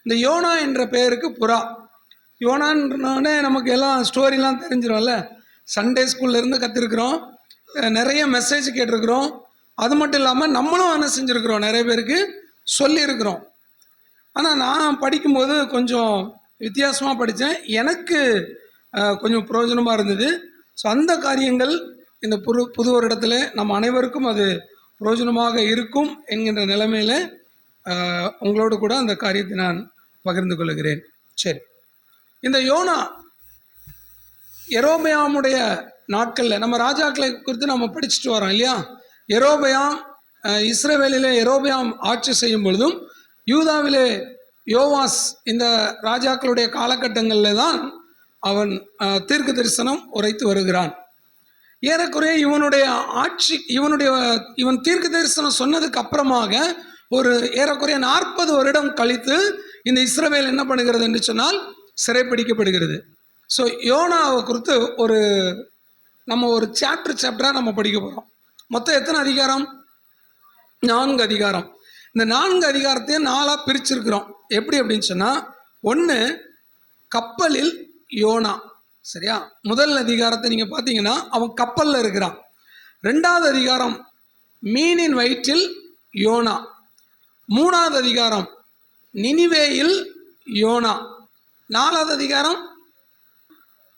இந்த யோனா என்ற பெயருக்கு புறா. யோனான்றனே நமக்கு எல்லாம் ஸ்டோரிலாம் தெரிஞ்சிடும்ல. சண்டே ஸ்கூல்லேருந்து கற்றுருக்குறோம், நிறைய மெசேஜ் கேட்டிருக்கிறோம். அது மட்டும் இல்லாமல் நம்மளும் என்ன செஞ்சுருக்குறோம், நிறைய பேருக்கு சொல்லியிருக்கிறோம். ஆனால் நான் படிக்கும்போது கொஞ்சம் வித்தியாசமாக படித்தேன். எனக்கு கொஞ்சம் பிரயோஜனமாக இருந்தது. ஸோ அந்த காரியங்கள் இந்த புது வருடத்தில் நம்ம அனைவருக்கும் அது பிரயோஜனமாக இருக்கும் என்கின்ற நிலைமையில் உங்களோடு கூட அந்த காரியத்தை நான் பகிர்ந்து கொள்கிறேன். சரி, இந்த யோனா யெரொபெயாமுடைய நாட்களில் நம்ம ராஜாக்களை குறித்து நம்ம படிச்சுட்டு வரோம் இல்லையா. யெரொபெயாம் இஸ்ரவேலிலே யெரொபெயாம் ஆட்சி செய்யும் பொழுதும் யூதாவிலே யோவாஸ் இந்த ராஜாக்களுடைய காலகட்டங்களில் தான் அவன் தீர்க்க தரிசனம் உரைத்து வருகிறான். ஏறக்குறைய இவனுடைய ஆட்சி இவன் தீர்க்க தரிசனம் சொன்னதுக்கு அப்புறமாக ஒரு ஏறக்குறைய 40 வருடம் கழித்து இந்த இஸ்ரவேல் என்ன பண்ணுகிறது என்று சொன்னால் சிறைப்பிடிக்கப்படுகிறது. ஸோ யோனாவை குறித்து நம்ம ஒரு சாப்டராக நம்ம படிக்க போகிறோம். மொத்தம் எத்தனை அதிகாரம்? 4 அதிகாரம். இந்த 4 அதிகாரத்தையும் 4ஆக பிரிச்சிருக்கிறோம். எப்படி அப்படின்னு சொன்னால், 1 கப்பலில் யோனா. சரியா? முதல் அதிகாரத்தை நீங்கள் பார்த்தீங்கன்னா அவன் கப்பலில் இருக்கிறான். 2வது அதிகாரம் மீனின் வயிற்றில் யோனா. 3வது அதிகாரம் நினிவேயில் யோனா. 4வது அதிகாரம்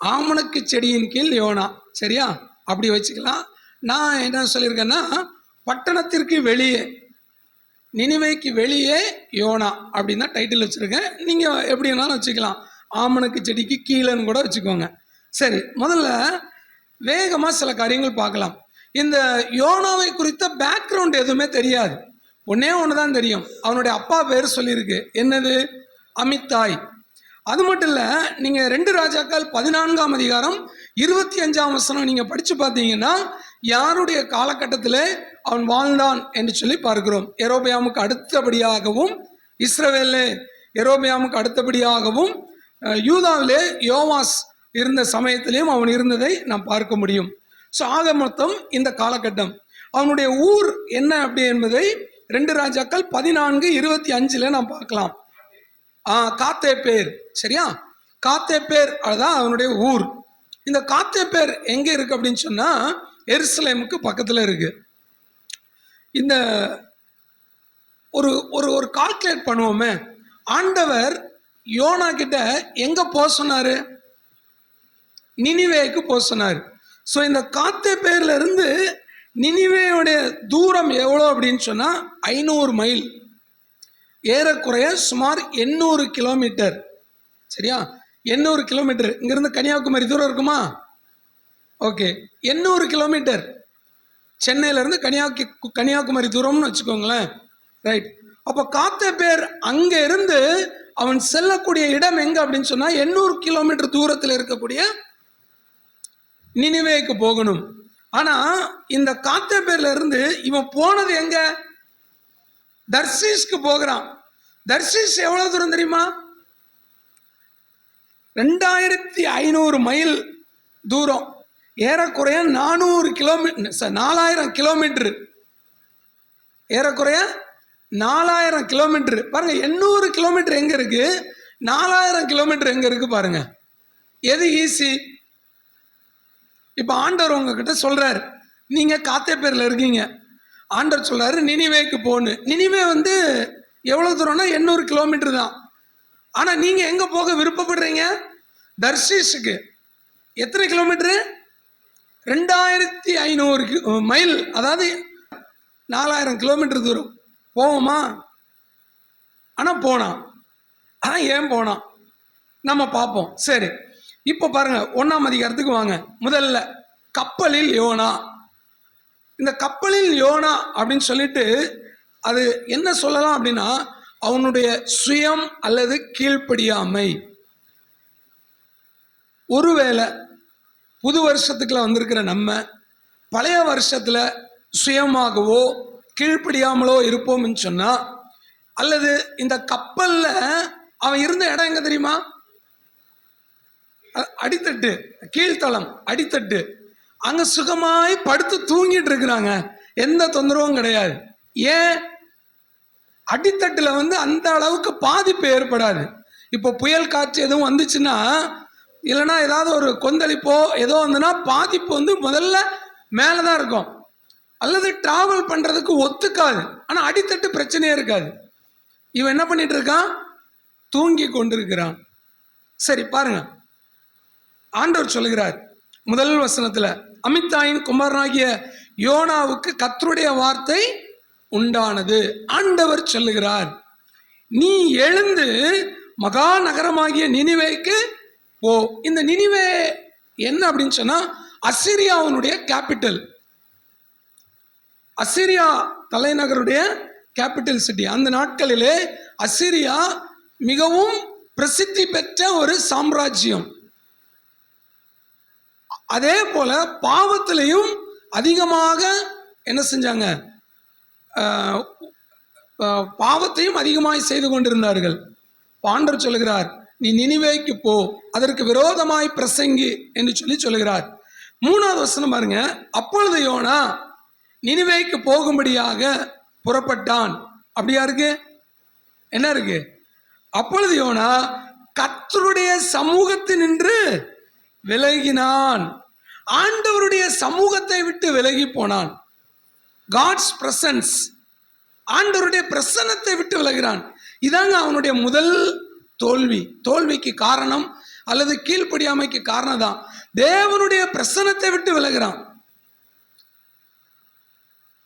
ஆமணக்கு செடியின் கீழ் யோனா. சரியா? அப்படி வச்சுக்கலாம். நான் என்ன சொல்லியிருக்கேன்னா, பட்டணத்திற்கு வெளியே, நினிவேக்கு வெளியே யோனா அப்படின்னு தான் டைட்டில் வச்சுருக்கேன். நீங்கள் எப்படி வேணாலும் வச்சுக்கலாம், ஆமணக்கு செடிக்கு கீழேன்னு கூட வச்சுக்கோங்க. சரி, முதல்ல வேகமாக சில காரியங்கள் பார்க்கலாம். இந்த யோனாவை குறித்த பேக்ரவுண்ட் எதுவுமே தெரியாது. ஒன்றே ஒன்று தான் தெரியும், அவனுடைய அப்பா பேர் சொல்லியிருக்கு. என்னது? அமித்தாய். அது மட்டும் இல்லை, நீங்கள் 2 ராஜாக்கள் 14ஆம் அதிகாரம் 25ஆம் வசனம் நீங்கள் படித்து பார்த்தீங்கன்னா யாருடைய காலகட்டத்தில் அவன் வாழ்ந்தான் என்று சொல்லி பார்க்கிறோம். யெரொபெயாமுக்கு அடுத்தபடியாகவும், இஸ்ரவேலே யெரொபெயாமுக்கு அடுத்தபடியாகவும், யூதாவிலே யோவாஸ் இருந்த சமயத்திலையும் அவன் இருந்ததை நாம் பார்க்க முடியும். ஸோ ஆக மொத்தம் இந்த காலகட்டம். அவனுடைய ஊர் என்ன அப்படி என்பதை 2 ராஜாக்கள் 14:25 நாம் பார்க்கலாம். காத்தேப்பேர். சரியா? காத்தேப்பேர் அதுதான் அவனுடைய ஊர். இந்த காத்தேப்பேர் எங்கே இருக்கு அப்படின்னு சொன்னா எருசலேமுக்கு பக்கத்தில் இருக்கு. இந்த ஒரு கால்குலேட் பண்ணுவோமே, ஆண்டவர் யோனா கிட்ட எங்க போக சொன்னாரு? நினிவேக்கு போக சொன்னார். ஸோ இந்த காத்தேப்பேர்ல இருந்து நினிவேயுடைய தூரம் எவ்வளோ அப்படின்னு சொன்னா 500 மைல், ஏறக்குறைய சுமார் 800 கிலோமீட்டர். சரியா? 800 கிலோமீட்டர். இங்கிருந்து கன்னியாகுமரி தூரம் இருக்குமா? Okay, 800 kilometre. சென்னையிலேருந்து கன்னியாகுமரி தூரம்னு வச்சுக்கோங்களேன். ரைட். அப்போ காத்தேப்பேர் அங்கே இருந்து அவன் செல்லக்கூடிய இடம் எங்க அப்படின்னு சொன்னா 800 கிலோமீட்டர் தூரத்தில் இருக்கக்கூடிய நினிவேக்கு போகணும். ஆனா இந்த காத்தேப்பேர்ல இருந்து இவன் போனது எங்க? தர்சீஸ்க்கு போகிறான். தர்சீஸ் எவ்வளவு தூரம் தெரியுமா? 2500 மைல் தூரம், ஏறக்குறைய 400 கிலோமீட்டர், 4000 கிலோமீட்டர், ஏறக்குறைய 4000 கிலோமீட்டர். பாருங்க, 800 கிலோமீட்டர் எங்க இருக்கு, 4000 கிலோமீட்டர் எங்க இருக்கு பாருங்க. எது ஈஸி? இப்ப ஆண்டவர் உங்ககிட்ட சொல்றாரு, நீங்க காத்தேப்பேர்ல இருக்கீங்க. ஆண்டவர் சொல்றாரு நினிவேக்கு போன்னு. நினிவே எவ்வளவு தூரம்னா 800 கிலோமீட்டர் தான். ஆனா நீங்க எங்க போக விருப்பப்படுறீங்க? தர்ஷீஷுக்கு. எத்தனை கிலோமீட்டரு? 2500 மைல், அதாவது 4000 கிலோமீட்டர் தூரம். போவோமா? ஆனா போனான். ஏன் போனான் நம்ம பார்ப்போம். சரி, இப்போ பாருங்க 1ஆம் அதிகாரத்துக்கு வாங்க. முதல்ல கப்பலில் யோனா. இந்த கப்பலில் யோனா அப்படின்னு சொல்லிட்டு அது என்ன சொல்லலாம் அப்படின்னா, அவனுடைய சுயம் அல்லது கீழ்ப்படியாமை. ஒருவேளை புது வருஷத்துக்குள்ள வந்திருக்கிற நம்ம பழைய வருஷத்துல சுயமாகவோ கீழ்ப்படியாமலோ இருப்போம்னு சொன்னா, அல்லது இந்த கப்பல்ல அவன் இருந்த இடம் எங்க தெரியுமா? அடித்தட்டு, கீழ்த்தளம், அடித்தட்டு. அங்க சுகமாய் படுத்து தூங்கிட்டு இருக்கிறாங்க, எந்த தொந்தரவும் கிடையாது. ஏன்? அடித்தட்டுல அந்த அளவுக்கு பாதிப்பு ஏற்படாது. இப்போ புயல் காற்று எதுவும் வந்துச்சுன்னா, இல்லைன்னா ஏதாவது ஒரு கொந்தளிப்போ ஏதோ வந்துன்னா பாதிப்பு முதல்ல மேலதான் இருக்கும், அல்லது டிராவல் பண்றதுக்கு ஒத்துக்காது. ஆனா அடித்தட்டு பிரச்சனையே இருக்காது. இவன் என்ன பண்ணிட்டு இருக்கான்? தூங்கி கொண்டிருக்கிறான். சரி பாருங்க, ஆண்டவர் சொல்லுகிறார் முதல் வசனத்துல, அமித்தாயின் குமாரனாகிய யோனாவுக்கு கர்த்தருடைய வார்த்தை உண்டானது. ஆண்டவர் சொல்லுகிறார், நீ எழுந்து மகா நகரமாகிய நினிவேக்கு போ. இந்த நினிவே என்ன அப்படின்னு சொன்னா, அசிரியாவுடைய கேபிட்டல், அசிரியா தலைநகருடைய கேபிட்டல் சிட்டி. அந்த நாட்களிலே அசிரியா மிகவும் பிரசித்தி பெற்ற ஒரு சாம்ராஜ்யம். அதே போல பாவத்திலையும் அதிகமாக என்ன செஞ்சாங்க? பாவத்தையும் அதிகமாய் செய்து கொண்டிருந்தார்கள். ஆண்டவர் சொல்லுகிறார், நீ நினிவேக்கு போ, அதற்கு விரோதமாய் பிரசங்கி என்று சொல்லுகிறார். 3வது வசனம் பாருங்க, அப்பொழுது யோனா நினிவேக்கு போகும்படியாக புறப்பட்டான். அப்படியா இருக்கு? என்ன இருக்கு? அப்பொழுது யோனா கர்த்தருடைய சமூகத்தினின்று விலகினான். ஆண்டவருடைய சமூகத்தை விட்டு விலகி போனான். காட்ஸ் பிரசன்ஸ், ஆண்டவருடைய பிரசன்னத்தை விட்டு விலகிறான். இதாங்க அவனுடைய முதல் தோல்வி. தோல்விக்கு காரணம் அல்லது கீழ்ப்படியாமைக்கு காரணம் தான் தேவனுடைய பிரசன்னத்தை விட்டு விலகிறான்.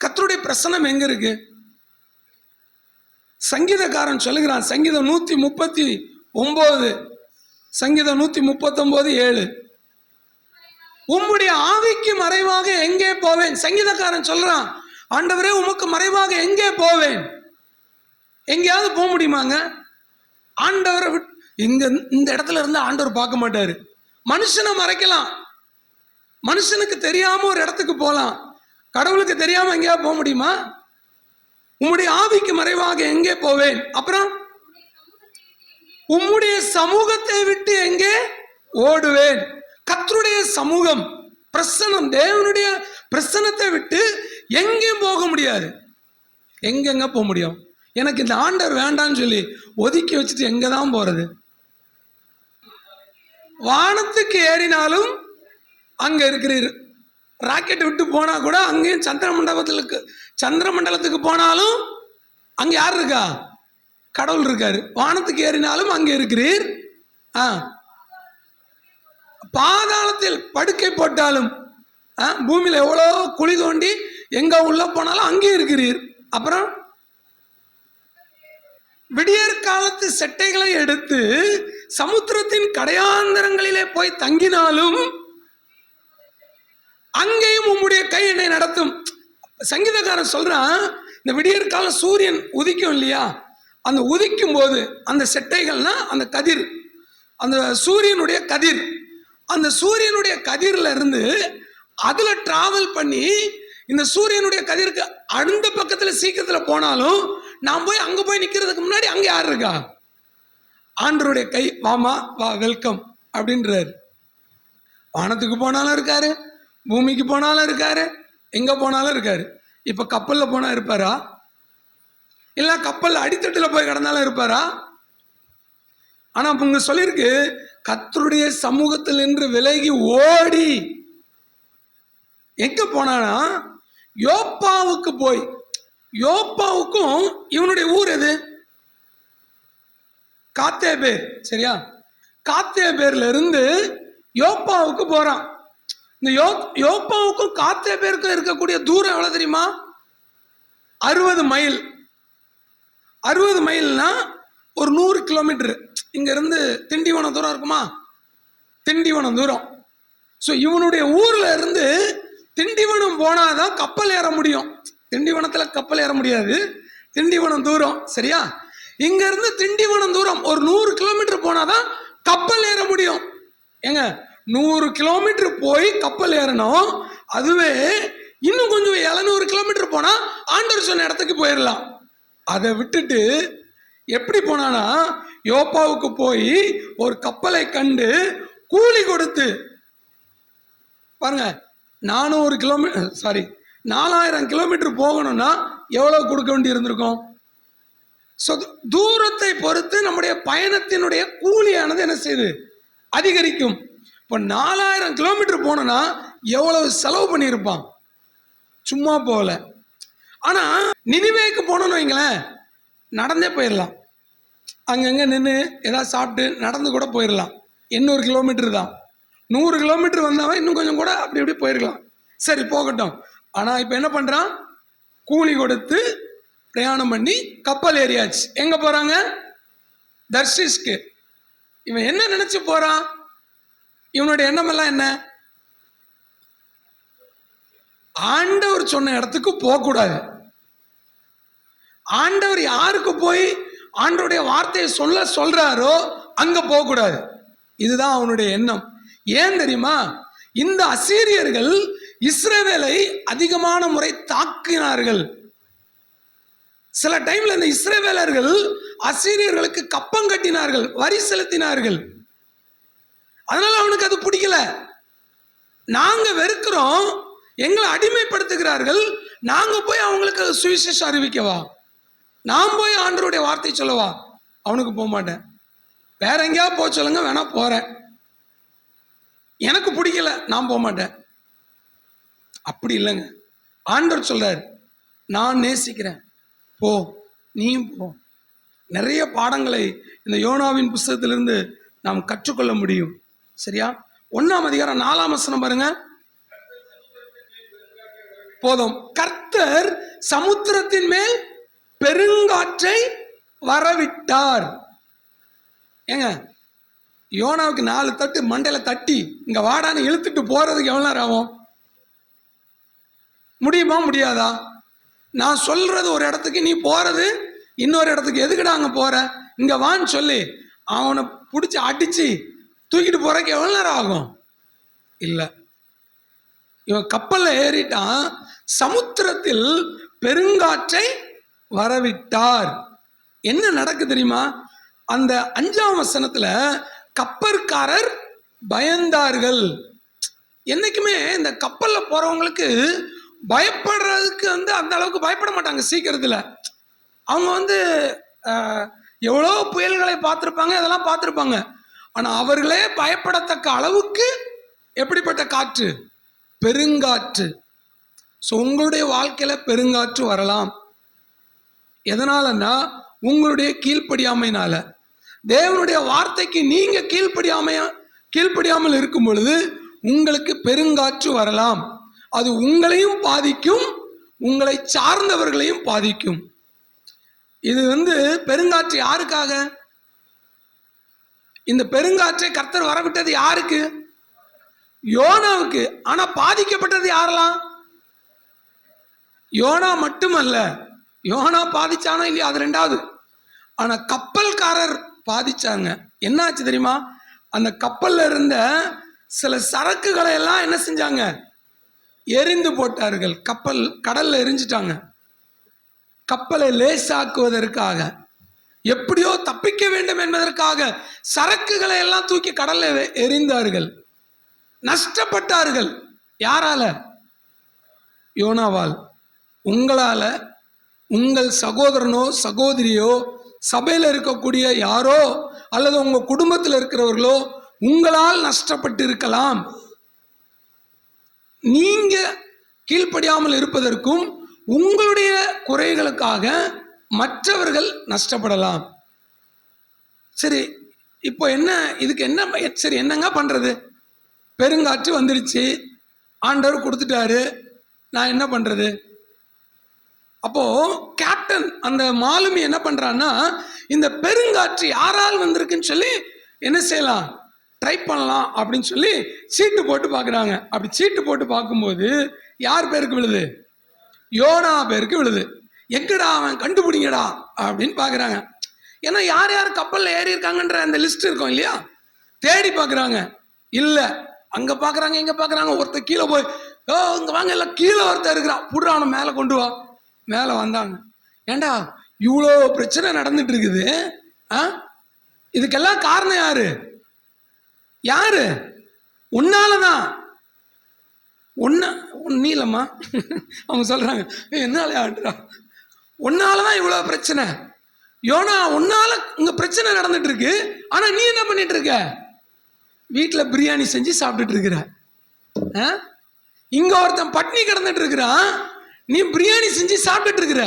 கர்த்தருடைய பிரசன்னம் எங்க இருக்கு? சங்கீதக்காரன் சொல்லுகிறான், சங்கீதம் 139, சங்கீதம் 139:7, உம்முடைய ஆவிக்கு மறைவாக எங்கே போவேன்? சங்கீதக்காரன் சொல்றான், ஆண்டவரே உமக்கு மறைவாக எங்கே போவேன்? எங்கேயாவது போக முடியுமாங்க? ஆண்டவரை இந்த இடத்துல இருந்து ஆண்டவர் பார்க்க மாட்டாரு. மனுஷனை மறைக்கலாம், மனுஷனுக்கு தெரியாம ஒரு இடத்துக்கு போகலாம், கடவுளுக்கு தெரியாம எங்கேயாவது போக முடியுமா? உம்முடைய ஆவிக்கு மறைவாக எங்கே போவேன்? அப்புறம் உம்முடைய சமூகத்தை விட்டு எங்கே ஓடுவேன்? கர்த்தருடைய சமூகம், பிரசன்னம், தேவனுடைய பிரசன்னத்தை விட்டு எங்கேயும் போக முடியாது. எங்கெங்க போக முடியும்? எனக்கு இந்த ஆண்டவர் வேண்டான்னு சொல்லி ஒதுக்கி வச்சுட்டு எங்க தான் போறது? வானத்துக்கு ஏறினாலும் அங்க இருக்கிறீர், ராக்கெட் விட்டு போனா கூட அங்கேயும் சந்திர மண்டலத்துக்கு போனாலும் அங்க யார் இருக்கா? கடவுள் இருக்காரு. வானத்துக்கு ஏறினாலும் அங்கே இருக்கிறீர், பாதாளத்தில் படுக்கை போட்டாலும், பூமியில எவ்வளோ குழி தோண்டி எங்க உள்ள போனாலும் அங்கே இருக்கிறீர். அப்புறம் விடியற் காலத்து செட்டைகளை எடுத்து சமுத்திரத்தின் கடையாந்தரங்களிலே போய் தங்கினாலும் அங்கேயும் உம்முடைய கை என்னை நடத்தும். சங்கீதக்காரன் சொல்றான், இந்த விடியற் கால சூரியன் உதிக்கும் இல்லையா, அந்த உதிக்கும் போது அந்த செட்டைகள்னா அந்த கதிர், அந்த சூரியனுடைய கதிர், அந்த சூரியனுடைய கதிர்ல இருந்து அதுல டிராவல் பண்ணி இந்த சூரியனுடைய கதிருக்கு அந்த பக்கத்துல சீக்கிரத்துல போனாலும் நான் போய் அங்க போய் நிக்கிறதுக்கு முன்னாடி அங்க யார் இருக்கா? ஆண்டவருடைய கை, வாமா வா, வெல்கம் அப்படின்றாரு. வானத்துக்கு போனாலும் இருக்காரு, பூமிக்கு போனாலும் இருக்காரு, எங்க போனாலும் இருக்காரு. இப்ப கப்பல்ல போனா இருப்பாரா? இல்ல கப்பல் அடித்தட்டுல போய் கிடந்தாலும் இருப்பாரா? ஆனா இங்க சொல்லியிருக்கு, கர்த்தருடைய சமூகத்தில் நின்று விலகி ஓடி எங்க போனானா யோப்பாவுக்கு போய். யோப்பாவுக்கும் இவனுடைய ஊர் எது? காத்தேபேர், சரியா? காத்தேபேர்ல இருந்து யோப்பாவுக்கு போறான். இந்த யோப்பாவுக்கும் காத்தேபேருக்கும் இருக்கக்கூடிய தூரம் எவ்வளவு தெரியுமா? 60 மைல். 60 மைல்னா ஒரு 100 கிலோமீட்டர். இங்க இருந்து திண்டிவனம் தூரம் இருக்குமா? திண்டிவனம் தூரம். ஸோ இவனுடைய ஊர்ல இருந்து திண்டிவனம் போனாதான் கப்பல் ஏற முடியும். திண்டிவனத்துல கப்பல் ஏற முடியாது, திண்டிவனம் தூரம், சரியா? இங்க இருந்து திண்டிவனம் தூரம் ஒரு 100 கிலோமீட்டர் போனாதான் கப்பல் ஏற முடியும். ஏங்க 100 கிலோமீட்டர் போய் கப்பல் ஏறணும். அதுவே இன்னும் கொஞ்சம் 700 கிலோமீட்டர் போனா ஆண்டவர் சொன்ன இடத்துக்கு போயிடலாம். அதை விட்டுட்டு எப்படி போனானா, யோப்பாவுக்கு போய் ஒரு கப்பலை கண்டு கூலி கொடுத்து, பாருங்க 4000 கிலோமீட்டர் போகணும்னா எவ்வளவு கொடுக்க வேண்டி இருந்திருக்கும்? ஸோ தூரத்தை பொறுத்து நம்முடைய பயணத்தினுடைய கூலியானது என்ன செய்யுது, அதிகரிக்கும். இப்போ 4000 கிலோமீட்டர் போனோன்னா எவ்வளவு செலவு பண்ணியிருப்பான், சும்மா போகல. ஆனால் நினிவேக்கு போனோன்னு வைங்களேன், நடந்தே போயிடலாம். அங்கங்கே நின்று ஏதாவது சாப்பிட்டு நடந்து கூட போயிடலாம். 800 கிலோமீட்டர் தான். 100 கிலோமீட்டர் வந்தவன் இன்னும் கொஞ்சம் கூட அப்படி இப்படி போயிருக்கலாம். சரி போகட்டும். ஆனால் இப்போ என்ன பண்ணுறான், கூலி கொடுத்து பிரயாணம் பண்ணி கப்பல் ஏறியாச்சு. எங்கே போகிறாங்க, தர்ஷிஷ்க்கு. இவன் என்ன நினச்சி போகிறான், இவனுடைய எண்ணமெல்லாம் என்ன, ஆண்டவர் சொன்ன இடத்துக்கு போகக்கூடாது. ஆண்டவர் யாருக்கு போய் ஆண்டவருடைய வார்த்தையை சொல்றாரோ அங்க போகக்கூடாது. இதுதான் அவனுடைய எண்ணம். ஏன் தெரியுமா, இந்த அசீரியர்கள் இஸ்ரவேலை அதிகமான முறை தாக்கினார்கள். சில டைம்ல இந்த இஸ்ரவேலர்கள் அசீரியர்களுக்கு கப்பம் கட்டினார்கள், வரி செலுத்தினார்கள். அதனால அவனுக்கு அது பிடிக்கல. நாங்க வெறுக்கிறோம், எங்களை அடிமைப்படுத்துகிறார்கள், நாங்க போய் அவங்களுக்கு சுவிசேஷம் அறிவிக்கவா, நான் போய் ஆண்டவருடைய வார்த்தை சொல்லவா, அவனுக்கு போக மாட்டேன். வேற எங்கேயாவது போக சொல்லுங்க, வேணா போறேன், எனக்கு பிடிக்கல, நான் போக மாட்டேன். அப்படி இல்லைங்க. ஆண்டவர் சொல்றாரு, நான் நேசிக்கிறேன், போ, நீயும் போ. நிறைய பாடங்களை இந்த யோனாவின் புஸ்தகத்திலிருந்து நாம் கற்றுக்கொள்ள முடியும். சரியா? 1ஆம் அதிகாரம் 4ஆம் வசனம் பாருங்க. போதும், கர்த்தர் சமுத்திரத்தின் மேல் பெருங்காற்றை வரவிட்டார். ஏங்க, யோனாவுக்கு 4 தட்டு மண்டையில தட்டி இங்க வாடான்னு இழுத்துட்டு போறதுக்கு எவ்வளவு நேரம் ஆகும்? முடியுமா, முடியாதா? நான் சொல்றது ஒரு இடத்துக்கு, நீ போறது இன்னொரு இடத்துக்கு. எதுக்குடா அங்க போற, இங்க வான்னு சொல்லி அவனை பிடிச்சி அடிச்சு தூக்கிட்டு போறதுக்கு எவ்வளவு நேரம் ஆகும்? இல்ல, இவன் கப்பல்ல ஏறிட்டான், சமுத்திரத்தில் பெருங்காற்றை வரவிட்டார். என்ன நடக்கு தெரியுமா? அந்த 5ஆம் வசனத்துல கப்பற்காரர் பயந்தார்கள். என்னைக்குமே இந்த கப்பல்ல போறவங்களுக்கு பயப்படுறதுக்கு அந்த அளவுக்கு பயப்பட மாட்டாங்க சீக்கிரத்துல. அவங்க எவ்வளோ புயல்களை பார்த்துருப்பாங்க, இதெல்லாம் பார்த்துருப்பாங்க. ஆனா அவர்களே பயப்படத்தக்க அளவுக்கு எப்படிப்பட்ட காற்று, பெருங்காற்று. ஸோ உங்களுடைய வாழ்க்கையில பெருங்காற்று வரலாம். எதனாலன்னா உங்களுடைய கீழ்ப்படியாமையினால. தேவனுடைய வார்த்தைக்கு நீங்க கீழ்ப்படியாமல் இருக்கும் பொழுது உங்களுக்கு பெருங்காற்று வரலாம். அது உங்களையும் பாதிக்கும், உங்களை சார்ந்தவர்களையும் பாதிக்கும். இது பெருங்காற்று யாருக்காக? இந்த பெருங்காற்றை கர்த்தர் வரவிட்டது யாருக்கு? யோனாவுக்கு. ஆனா பாதிக்கப்பட்டது யாரெல்லாம்? யோனா மட்டுமல்ல, யோனா பாதிச்சானோ இல்லையா அது ரெண்டாவது. ஆனா கப்பல்காரர் பாதிச்சாங்க. என்ன ஆச்சு தெரியுமா? அந்த கப்பல்ல இருந்த சில சரக்குகளை எல்லாம் என்ன செஞ்சாங்க? எரிந்து போட்டார்கள். கடல்ல எரிஞ்சிட்டாங்க. கப்பலை லேசாக்குவதற்காக, எப்படியோ தப்பிக்க வேண்டும் என்பதற்காக சரக்குகளை எல்லாம் தூக்கி கடல்ல எரிந்தார்கள். நஷ்டப்பட்டார்கள். யாரால? யோனாவால். உங்களால, உங்கள் சகோதரனோ சகோதரியோ, சபையில் இருக்கக்கூடிய யாரோ அல்லது உங்க குடும்பத்தில் இருக்கிறவர்களோ உங்களால் நஷ்டப்பட்டு இருக்கலாம். நீங்க கீழ்ப்படியாமல் இருப்பதற்கும் உங்களுடைய குறைகளுக்காக மற்றவர்கள் நஷ்டப்படலாம். சரி, இப்போ என்ன, இதுக்கு என்ன? சரி, என்னங்க பண்றது? பெருங்காற்று வந்துருச்சு, ஆண்டவர் கொடுத்துட்டாரு, நான் என்ன பண்றது? அப்போ கேப்டன் அந்த மாலுமி என்ன பண்றான்னா, இந்த பெருங்காற்று யாரால் வந்திருக்குன்னு சொல்லி என்ன செய்யலாம், ட்ரை பண்ணலாம் அப்படின்னு சொல்லி சீட்டு போட்டு பார்க்குறாங்க. அப்படி சீட்டு போட்டு பார்க்கும்போது யார் பேருக்கு விழுது? யோனா பேருக்கு விழுது. எங்கடா அவன், கண்டுபிடிங்கடா அப்படின்னு பார்க்குறாங்க. ஏன்னா யார் யார் கப்பலில் ஏறி இருக்காங்கன்ற அந்த லிஸ்ட் இருக்கும் இல்லையா, தேடி பார்க்குறாங்க. இல்லை, அங்கே பார்க்குறாங்க, இங்கே பார்க்குறாங்க. ஒருத்தர் கீழே போய், இங்கே வாங்க, எல்லாம் கீழே ஒருத்தர் இருக்கிறான், புடுறான மேலே கொண்டு வா. மேலே வந்தாங்க. ஏண்டா இவ்வளோ பிரச்சனை நடந்துட்டு இருக்குது, இதுக்கெல்லாம் காரணம் யாரு? யாரு? உன்னாலதான். நீ இல்லம்மா, அவங்க சொல்றாங்க, என்னால ஆண்டுறா, உன்னாலதான் இவ்வளோ பிரச்சனை. யோனா, உன்னால இங்க பிரச்சனை நடந்துட்டு இருக்கு, ஆனா நீ என்ன பண்ணிட்டு இருக்க? வீட்டுல பிரியாணி செஞ்சு சாப்பிட்டுட்டு இருக்கிற. இங்க ஒருத்தன் பட்னி கிடந்துட்டு இருக்கிறான், நீ பிரியாணி செஞ்சு சாப்பிட்டுட்டு இருக்கிற.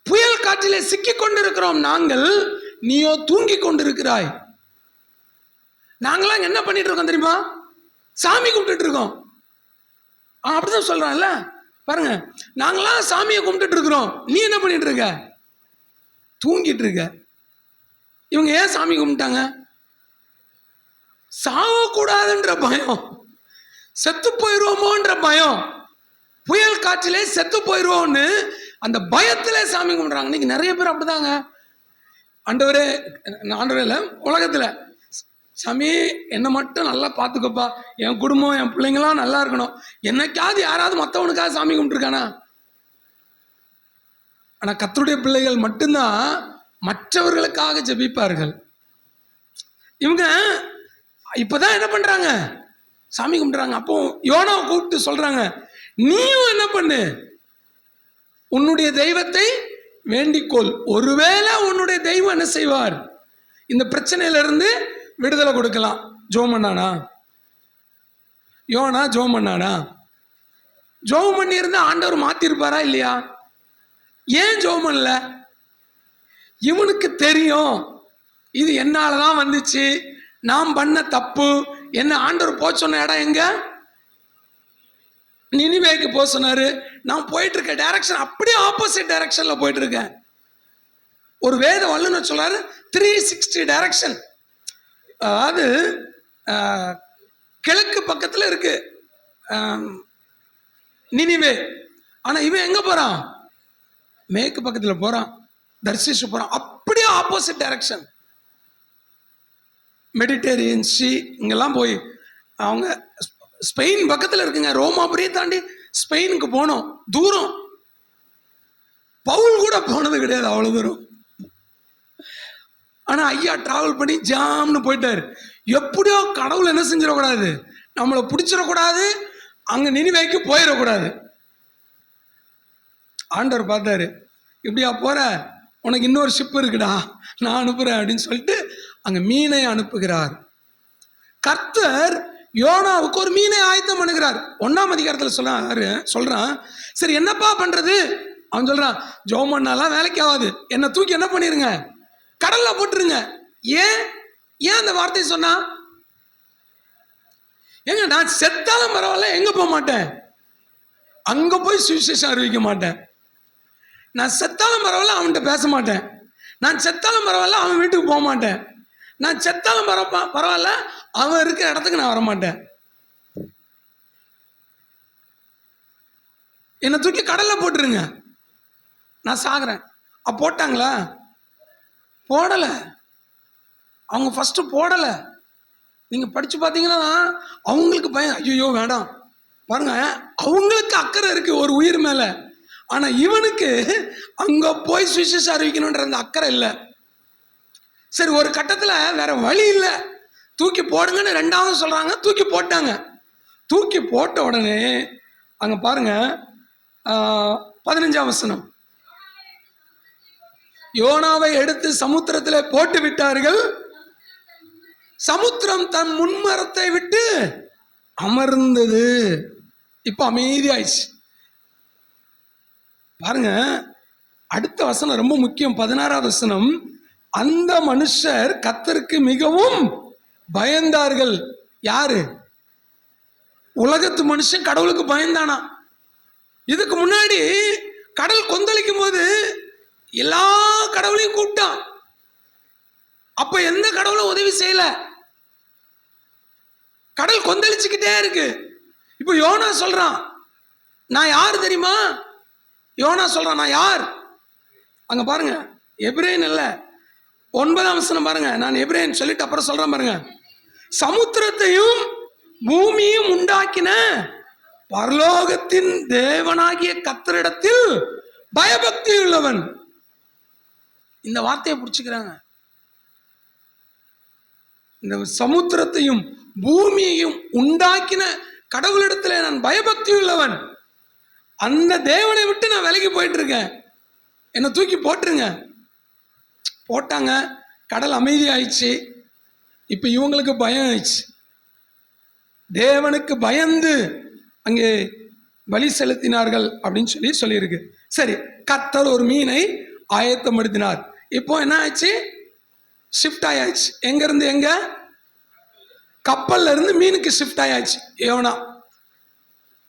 புயல் காற்றிலே சிக்கி கொண்டிருக்கிறோம் நாங்கள், நீயோ தூங்கி கொண்டிருக்கிறாய். நாங்களாம் என்ன பண்ணிட்டு இருக்கோம் தெரியுமா? சாமி கும்பிட்டுட்டு இருக்கோம். அப்படிதான் சொல்றான்ல பாருங்க, நாங்களாம் சாமியை கும்பிட்டுட்டு இருக்கிறோம், நீ என்ன பண்ணிட்டு இருக்க? தூங்கிட்டு இருக்க. இவங்க ஏன் சாமி கும்பிட்டாங்க? சாவக்கூடாதுன்ற பயம், செத்து போயிடுவோமோன்ற பயம், புயல் காற்றிலே செத்து போயிடுவோம்னு அந்த பயத்திலே சாமி கும்பிடுறாங்க. இன்னைக்கு நிறைய பேர் அப்படிதாங்க. ஆண்டவரே, ஆண்டவரே இல்லை, உலகத்துல சாமி என்னை மட்டும் நல்லா பார்த்துக்கப்பா, என் குடும்பம் என் பிள்ளைங்களாம் நல்லா இருக்கணும். என்னைக்காவது யாராவது மற்றவனுக்காக சாமி கும்பிட்டுருக்கானா? ஆனால் கர்த்தருடைய பிள்ளைகள் மட்டும்தான் மற்றவர்களுக்காக ஜெபிப்பார்கள். இவங்க இப்பதான் என்ன பண்றாங்க? சாமி கும்பிடுறாங்க. அப்போ யோனாவை கூப்பிட்டு சொல்றாங்க, நீயும் என்ன பண்ணு, உன்னுடைய தெய்வத்தை வேண்டிக்கொள், ஒருவேளை உன்னுடைய தெய்வம் என்ன செய்வார், இந்த பிரச்சனையிலிருந்து விடுதலை கொடுக்கலாம். ஜோம் பண்ணானா யோனா? ஜோம் பண்ணானா? ஜோம் பண்ணி இருந்தா ஆண்டவர் மாத்திருப்பாரா இல்லையா? ஏன் ஜோம் பண்ணல? இவனுக்கு தெரியும் இது என்னாலதான் வந்துச்சு, நாம் பண்ண தப்பு. என்ன ஆண்டவர் போக சொன்ன இடம் எங்க? நினிவேக்கு போக சொன்னாரு. நான் போயிட்டு இருக்க டைரக்ஷன் அப்படியே ஆப்போசிட் டைரக்ஷன்ல போயிட்டு இருக்கேன். ஒரு வேத வல்லுநர் சொல்றாரு 360 டைரக்ஷன். அதாவது கிழக்கு பக்கத்துல இருக்கு நினிவே, ஆனா இவன் எங்க போறான்? மேற்கு பக்கத்துல போறான், தர்சிச்சு போறான். அப்படியே ஆப்போசிட் டைரக்ஷன். மெடிட்டேரியன் சி இங்கெல்லாம் போய் அவங்க ஸ்பெயின் பக்கத்தில் இருக்குங்க, ரோமாபுரியை தாண்டி ஸ்பெயினுக்கு போனோம், தூரம். பவுல் கூட போனது கிடையாது அவ்வளவு தூரம். ஆனா ஐயா டிராவல் பண்ணி ஜாம்னு போயிட்டாரு. எப்படியோ கடவுள் என்ன செஞ்சிடக்கூடாது, நம்மளை பிடிச்சிடக்கூடாது, அங்க நினிவேக்கு போயிடக்கூடாது. ஆண்டவர் பார்த்தாரு, இப்படியா போற, உனக்கு இன்னொரு ஷிப் இருக்குடா, நான் அனுப்புறேன் அப்படின்னு சொல்லிட்டு அங்க மீனை அனுப்புகிறார். கர்த்தர் யோனாவுக்கு ஒரு மீனை ஆயத்தம் பண்ணுகிறார். 1ஆம் அதிகாரத்தில் சொல்றான், சரி என்னப்பா பண்றது? அவன் சொல்றான், ஜோம் பண்ணாலாம் வேலைக்கு ஆகாது, என்னை தூக்கி என்ன பண்ணிருங்க, கடல்ல போட்டுருங்க. ஏன் அந்த வார்த்தை சொன்னா? எங்க நான் செத்தாலும் பரவாயில்ல, எங்க போக மாட்டேன், அங்க போய் சுவிசேஷம் அறிவிக்க மாட்டேன். நான் செத்தாலும் பரவாயில்ல, அவன்கிட்ட பேச மாட்டேன். நான் செத்தாலும் பரவாயில்ல, அவன் வீட்டுக்கு போக மாட்டேன். நான் செத்தாலும் பரவாயில்ல, அவன் இருக்கிற இடத்துக்கு நான் வரமாட்டேன். என்னை தூக்கி கடல்ல போட்டுருங்க, நான் சாகுறேன். போட்டாங்களா? போடல. அவங்க ஃபர்ஸ்ட் போடல. நீங்க படிச்சு பார்த்தீங்கன்னா அவங்களுக்கு பயம், ஐயோ வேண்டாம். பாருங்க, அவங்களுக்கு அக்கறை இருக்கு ஒரு உயிர் மேல, ஆனா இவனுக்கு அங்க போய் சுவிசேஷம் அறிவிக்கணும்ன்ற அந்த அக்கறை இல்லை. சரி, ஒரு கட்டத்தில் வேற வழி இல்லை, தூக்கி போடுங்கன்னு 2வது சொல்றாங்க. தூக்கி போட்டாங்க. தூக்கி போட்ட உடனே அங்க பாருங்க 15ஆம் வசனம், யோனாவை எடுத்து சமுத்திரத்தில் போட்டு விட்டார்கள், சமுத்திரம் தன் முன்மரத்தை விட்டு அமர்ந்தது. இப்ப அமைதி ஆயிடுச்சு. பாருங்க, அடுத்த வசனம் ரொம்ப முக்கியம். 16ஆவது வசனம், அந்த மனுஷர் கர்த்தருக்கு மிகவும் பயந்தார்கள். யாரு? உலகத்து மனுஷன் கடவுளுக்கு பயந்தானா? இதுக்கு முன்னாடி கடல் கொந்தளிக்கும் போது எல்லா கடவுளையும் கூப்பிட்டான். அப்ப எந்த கடவுளும் உதவி செய்யல, கடல் கொந்தளிச்சுக்கிட்டே இருக்கு. இப்ப யோனா சொல்றான், நான் யார் தெரியுமா? யோனா சொல்றான், நான் யார்? அங்க பாருங்க, எபிரேன் இல்ல, 9ஆம் வசனம் பாருங்க. நான் எபிரேன் சொல்லிட்டு அப்புறம் சொல்றேன் பாருங்க. சமுத்திரத்தையும் பூமியும் உண்டாக்கின பரலோகத்தின் தேவனாகிய கர்த்தரிடத்தில் பயபக்தி உள்ளவன். இந்த வார்த்தையை பிடிச்சுக்கிறாங்க. இந்த சமுத்திரத்தையும் பூமியையும் உண்டாக்கின கடவுளிடத்துல நான் பயபக்தி உள்ளவன், அந்த தேவனை விட்டு நான் விலகி போயிட்டு இருக்கேன். என்னை தூக்கி போட்டுருங்க. போட்டாங்க, கடல் அமைதி ஆயிடுச்சு. இப்போ இவங்களுக்கு பயம் ஆயிடுச்சு. தேவனுக்கு பயந்து அங்கே பலி செலுத்தினார்கள் அப்படின்னு சொல்லியிருக்கு. சரி, கர்த்தர் ஒரு மீனை ஆயத்தப்படுத்தினார். இப்போ என்ன ஆச்சு? ஷிஃப்ட் ஆயாச்சு. எங்க இருந்து எங்க? கப்பல்ல இருந்து மீனுக்கு ஷிஃப்ட் ஆயாச்சு. யோனா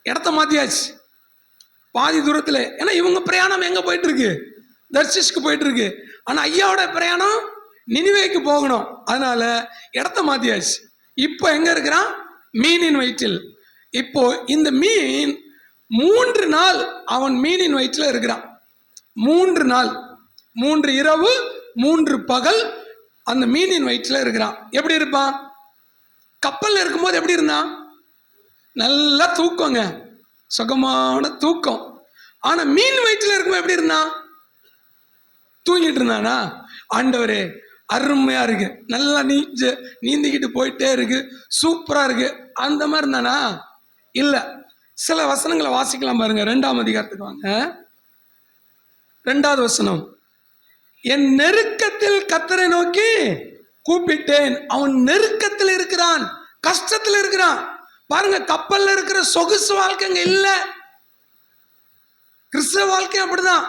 இடத்த மாத்தியாச்சு பாதி தூரத்துல. ஏன்னா இவங்க பிரயாணம் எங்க போயிட்டு இருக்கு? தர்ஷிஷ்க்கு போயிட்டு இருக்கு. ஆனா ஐயாவோட பிரயாணம் நினிவேக்கு போகணும். அதனால இடத்த மாத்தியாச்சு. இப்போ எங்க இருக்கிறான்? மீனின் வயிற்றில். இப்போ இந்த மீன் 3 நாள் அவன் மீனின் வயிற்றில் இருக்கிறான். 3 நாள், 3 இரவு 3 பகல் அந்த மீனின் வயிற்றில் இருக்கிறான். எப்படி இருப்பான்? கப்பல்ல இருக்கும்போது எப்படி இருந்தான்? நல்லா தூக்கங்க, சுகமான தூக்கம். ஆனா மீன் வயிற்றில் இருக்கும்போது எப்படி இருந்தான்? தூங்கிட்டு இருந்தானா? ஆண்டவரே அருமையா இருக்கு, நல்லா நீந்திக்கிட்டு போயிட்டே இருக்கு, சூப்பரா இருக்கு, அந்த மாதிரி இருந்தானா? இல்ல. சில வசனங்களை வாசிக்கலாம் பாருங்க. 2ஆம் அதிகாரத்துக்கு வாங்க. 2வது வசனம். என் நெருக்கத்தில் கர்த்தரை நோக்கி கூப்பிட்டேன். அவன் நெருக்கத்தில் இருக்கிறான், கஷ்டத்தில் இருக்கிறான். பாருங்க, கப்பல்ல இருக்கிற சொகுசு வாழ்க்கைங்க இல்ல. கிறிஸ்தவ வாழ்க்கை அப்படிதான்.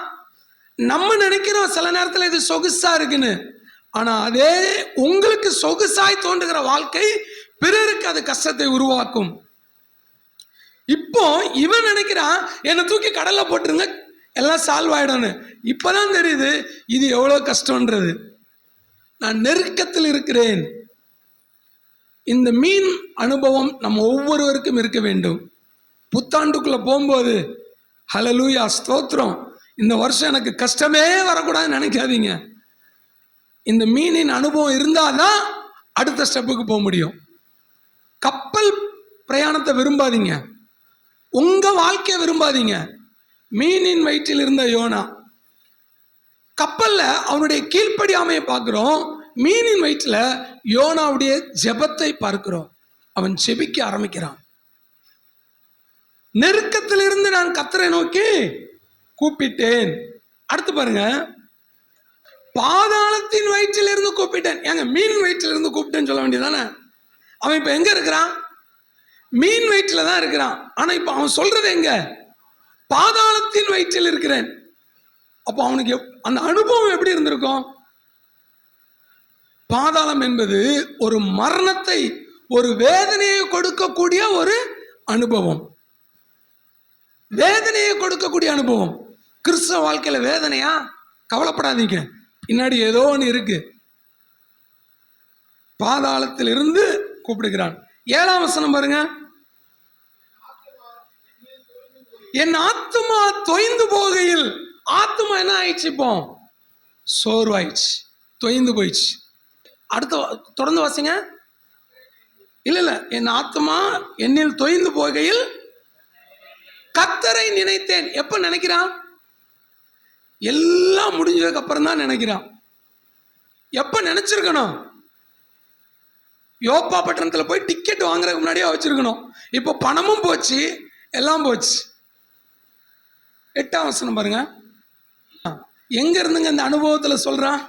நம்ம நினைக்கிறோம் சில நேரத்தில் இது சொகுசா இருக்குன்னு. ஆனா அதே உங்களுக்கு சொகுசாய் தோன்றுகிற வாழ்க்கை பிறருக்கு அது கஷ்டத்தை உருவாக்கும். இப்போ இவன் நினைக்கிறான், என்னை தூக்கி கடல்ல போட்டுருங்க, எல்லாம் சால்வ் ஆயிடும்னு. இப்பதான் தெரியுது இது எவ்வளவு கஷ்டம்ன்றது. நான் நெருக்கத்தில் இருக்கிறேன். இந்த மீன் அனுபவம் நம்ம ஒவ்வொருவருக்கும் இருக்க வேண்டும். புத்தாண்டுக்குள்ள போகும்போது ஹல்லேலூயா, ஸ்தோத்திரம், இந்த வருஷம் எனக்கு கஷ்டமே வரக்கூடாதுன்னு நினைக்காதீங்க. இந்த மீனின் அனுபவம் இருந்தாதான் அடுத்த ஸ்டெப்புக்கு போக முடியும். கப்பல் பிரயாணத்தை விரும்பாதீங்க, உங்க வாழ்க்கையை விரும்பாதீங்க. மீனின் வயிற்றில் இருந்த யோனா, கப்பல்ல அவனுடைய கீழ்ப்படியாமையை பார்க்கிறோம். மீனின் வயிற்றில் யோனாவுடைய ஜெபத்தை பார்க்கிறோம். அவன் ஜெபிக்க ஆரம்பிக்கிறான். நெருக்கத்தில் இருந்து நான் கர்த்தரை நோக்கி கூப்பிட்டேன். அடுத்து பாருங்க, பாதாளத்தின் வயிற்றில் இருந்து கூப்பிட்டேன். ஏங்க மீன் வயிற்றில் இருந்து கூப்பிட்டேன்னு சொல்ல வேண்டியதானே? அவன் இப்ப எங்க இருக்கிறான்? மீன் வயிற்றில் தான் இருக்கிறான். ஆனா இப்ப அவன் சொல்றது எங்க? பாதாளத்தின் வயிற்றில் இருக்கிறேன். அப்போ அவனுக்கு அந்த அனுபவம் எப்படி இருந்திருக்கும்? பாதாளம் என்பது ஒரு மரணத்தை, ஒரு வேதனையை கொடுக்கக்கூடிய ஒரு அனுபவம். வேதனையை கொடுக்கக்கூடிய அனுபவம். கிறிஸ்தவ வாழ்க்கையில வேதனையா? கவலைப்படாதீங்க, பின்னாடி ஏதோ ஒன்று இருக்கு. பாதாளத்தில் இருந்து கூப்பிடுகிறான். 7ஆம் வசனம் பாருங்க. என் ஆத்துமா தொய்ந்து போகையில், ஆத்துமா என்ன ஆயிடுச்சு? இப்போ சோர்வாயிடுச்சு, தொய்ந்து போயிடுச்சு. அடுத்த தொடர்ந்து வாசிங்க. இல்ல, என் ஆத்துமா என்னில் தொய்ந்து போகையில் கர்த்தரை நினைத்தேன். எப்ப நினைக்கிறான்? எல்லாம் முடிஞ்சதுக்கு அப்புறம் தான் நினைக்கிறான். எப்ப நினைச்சிருக்கணும்? யோப்பா பட்டணத்துல போய் டிக்கெட் வாங்குறதுக்கு முன்னாடியே வச்சிருக்கணும். இப்போ பணமும் போச்சு, எல்லாம் போச்சு. 8ஆம் வசனம் பாருங்க. எங்க இருந்துங்க இந்த அனுபவத்துல சொல்றான்?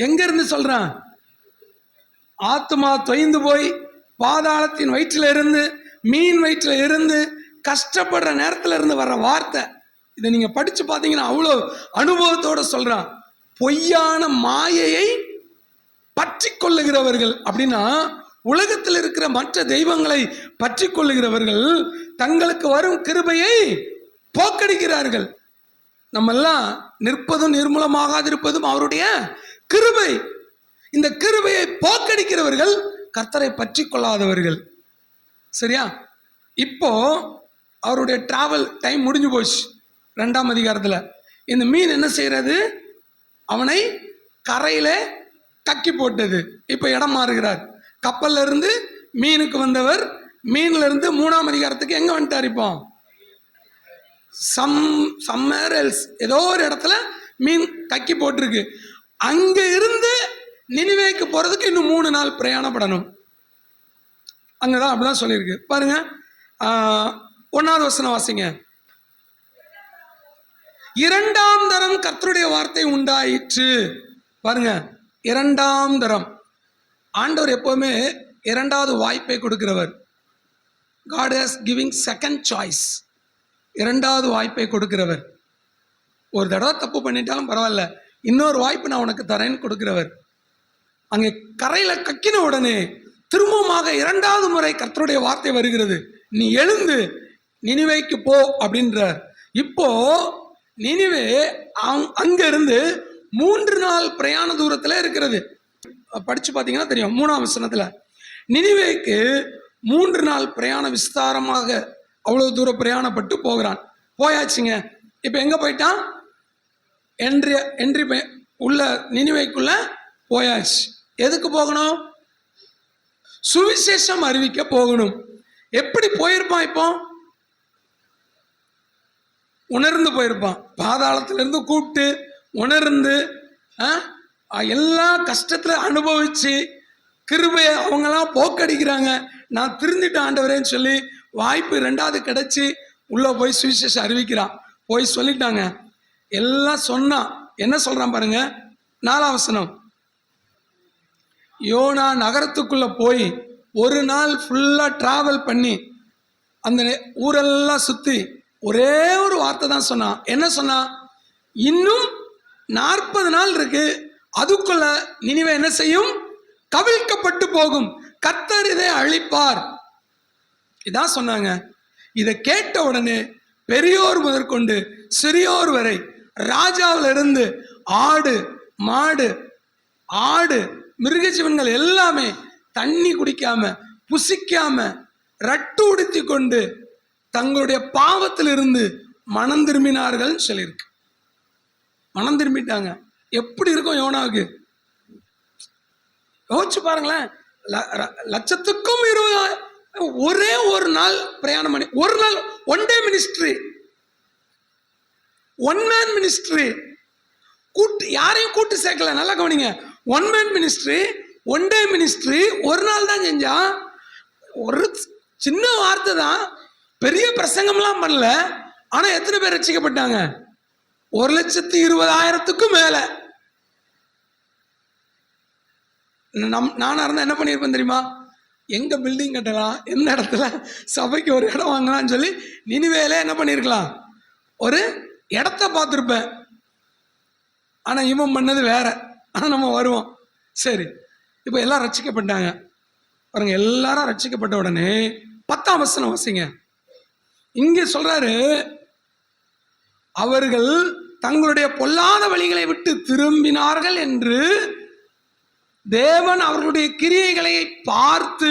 எங்க இருந்து சொல்றான்? ஆத்துமா தொய்ந்து போய் பாதாளத்தின் வயிற்றில் இருந்து, மீன் வயிற்றில் இருந்து கஷ்டப்படுற நேரத்துல இருந்து வர்ற வார்த்தை. இதை நீங்க படிச்சு பார்த்தீங்கன்னா அவ்வளோ அனுபவத்தோட சொல்றான். பொய்யான மாயையை பற்றி கொள்ளுகிறவர்கள் அப்படின்னா, உலகத்தில் இருக்கிற மற்ற தெய்வங்களை பற்றி கொள்ளுகிறவர்கள் தங்களுக்கு வரும் கிருபையை போக்கடிக்கிறார்கள். நம்ம எல்லாம் நிற்பதும் நிர்மூலமாகாதிருப்பதும் அவருடைய கிருபை. இந்த கிருபையை போக்கடிக்கிறவர்கள் கர்த்தரை பற்றி கொள்ளாதவர்கள். சரியா? இப்போ அவருடைய டிராவல் டைம் முடிஞ்சு போச்சு. 2ஆம் அதிகாரத்துல இந்த மீன் என்ன செய்யறது? அவனை கரையில கக்கி போட்டது. இப்ப இடம் மாறுகிறார். கப்பல்ல இருந்து மீனுக்கு வந்தவர் மீன்ல இருந்து 3ஆம் அதிகாரத்துக்கு எங்க வந்துட்டார்? இப்போ somewhere else, ஏதோ ஒரு இடத்துல மீன் கக்கி போட்டிருக்கு. அங்க இருந்து நினிவேக்கு போறதுக்கு இன்னும் 3 நாள் பிரயாணப்படணும். அங்கதான் அப்படிதான் சொல்லியிருக்கு பாருங்க. 1ஆவது வசனம் வாசிங்க. இரண்டாம் தரம் கர்த்தருடைய வார்த்தை உண்டாயிற்று. பாருங்க, இரண்டாம் தரம். ஆண்டவர் எப்பவுமே இரண்டாவது வாய்ப்பை கொடுக்கிறவர். God is giving second choice. இரண்டாவது வாய்ப்பை கொடுக்கிறவர். ஒரு தடவை தப்பு பண்ணிட்டாலும் பரவாயில்ல, இன்னொரு வாய்ப்பு நான் உனக்கு தரேன்னு கொடுக்கிறவர். அங்கே கரையில கக்கின உடனே திரும்பமாக இரண்டாவது முறை கர்த்தருடைய வார்த்தை வருகிறது. நீ எழுந்து நினிவேக்கு போ அப்படின்றார். இப்போ நினிவே அங்க இருந்து 3 நாள் பிரயாண தூரத்துல இருக்கிறது. படிச்சு பார்த்தீங்கன்னா தெரியும் 3ஆம் வசனத்துல. நினிவேக்கு 3 நாள் பிரயாண விஸ்தாரமாக அவ்வளவு தூரம் பிரயாணப்பட்டு போகிறான். போயாச்சுங்க. இப்ப எங்க போயிட்டான்? உள்ள நினிவேக்குள்ள போயாச்சு. எதுக்கு போகணும்? சுவிசேஷம் அறிவிக்க போகணும். எப்படி போயிருப்பான்? இப்போ உணர்ந்து போயிருப்பான். பாதாளத்திலிருந்து கூப்பிட்டு உணர்ந்து எல்லா கஷ்டத்துல அனுபவிச்சு கிருபையை அவங்கெல்லாம் போக்கடிக்கிறாங்க. நான் திருந்திட்டு ஆண்டவரேன்னு சொல்லி வாய்ப்பு 2வது கிடைச்சி உள்ள போய் சுவிசேஷம் அறிவிக்கிறான். போய் சொல்லிட்டாங்க. எல்லாம் சொன்னா என்ன சொல்றான் பாருங்க, 4ஆம் வசனம். யோனா நகரத்துக்குள்ள போய் ஒரு நாள் ஃபுல்லா டிராவல் பண்ணி அந்த ஊரெல்லாம் சுத்தி ஒரே ஒரு வார்த்தை தான் சொன்னான். என்ன சொன்னா? இன்னும் 40 நாள் இருக்கு, அதுக்குள்ள நினிவே என்ன செய்யும்? கவிழ்க்கப்பட்டு போகும், கர்த்தர் இதை அழிப்பார். இதான் சொன்னாங்க. இதை கேட்ட உடனே பெரியோர் முதற்கொண்டு சிறியோர் வரை, ராஜாவில இருந்து ஆடு மாடு மிருக ஜீவன்கள் எல்லாமே தண்ணி குடிக்காம புசிக்காம ரட்டு உடுத்தி கொண்டு தங்களுடைய பாவத்தில் இருந்து மனம் திரும்பினார்கள் சொல்லியிருக்கு. மனம் திரும்பிட்டாங்க. எப்படி இருக்கும் யோனாவுக்கு? யோசிச்சு பாருங்களேன். லட்சத்துக்கும் 20,000 ஒரே ஒரு நாள் பிரயாணம் பண்ணி, ஒரு நாள் one day ministry, one man ministry. யாரையும் கூட்டு சேர்க்கல. நல்லா கவனிங்க. One man ministry, one day ministry, ஒரு நாள் தான் செஞ்சா. ஒரு சின்ன வார்த்தை தான், பெரிய பிரசங்கம்லாம் பண்ணல. ஆனா எத்தனை பேர் ரட்சிக்கப்பட்டாங்க? 1,20,000க்கும் மேல. நானா இருந்தா என்ன பண்ணியிருப்பேன் தெரியுமா? எங்க பில்டிங் கட்டலாம், எந்த இடத்துல சபைக்கு ஒரு இடம் வாங்கலாம்னு சொல்லி நினிவேல என்ன பண்ணியிருக்கலாம்? ஒரு இடத்த பார்த்துருப்பேன். ஆனா இவன் பண்ணது வேற. ஆனா நம்ம வருவோம். சரி, இப்போ எல்லாம் ரட்சிக்கப்பட்டாங்க பாருங்க. எல்லாரும் ரட்சிக்கப்பட்ட உடனே 10ஆம் வசனம் வாசிங்க. இங்க சொல்றாரு, அவர்கள் தங்களுடைய பொல்லாத வழிகளை விட்டு திரும்பினார்கள் என்று தேவன் அவர்களுடைய கிரியைகளை பார்த்து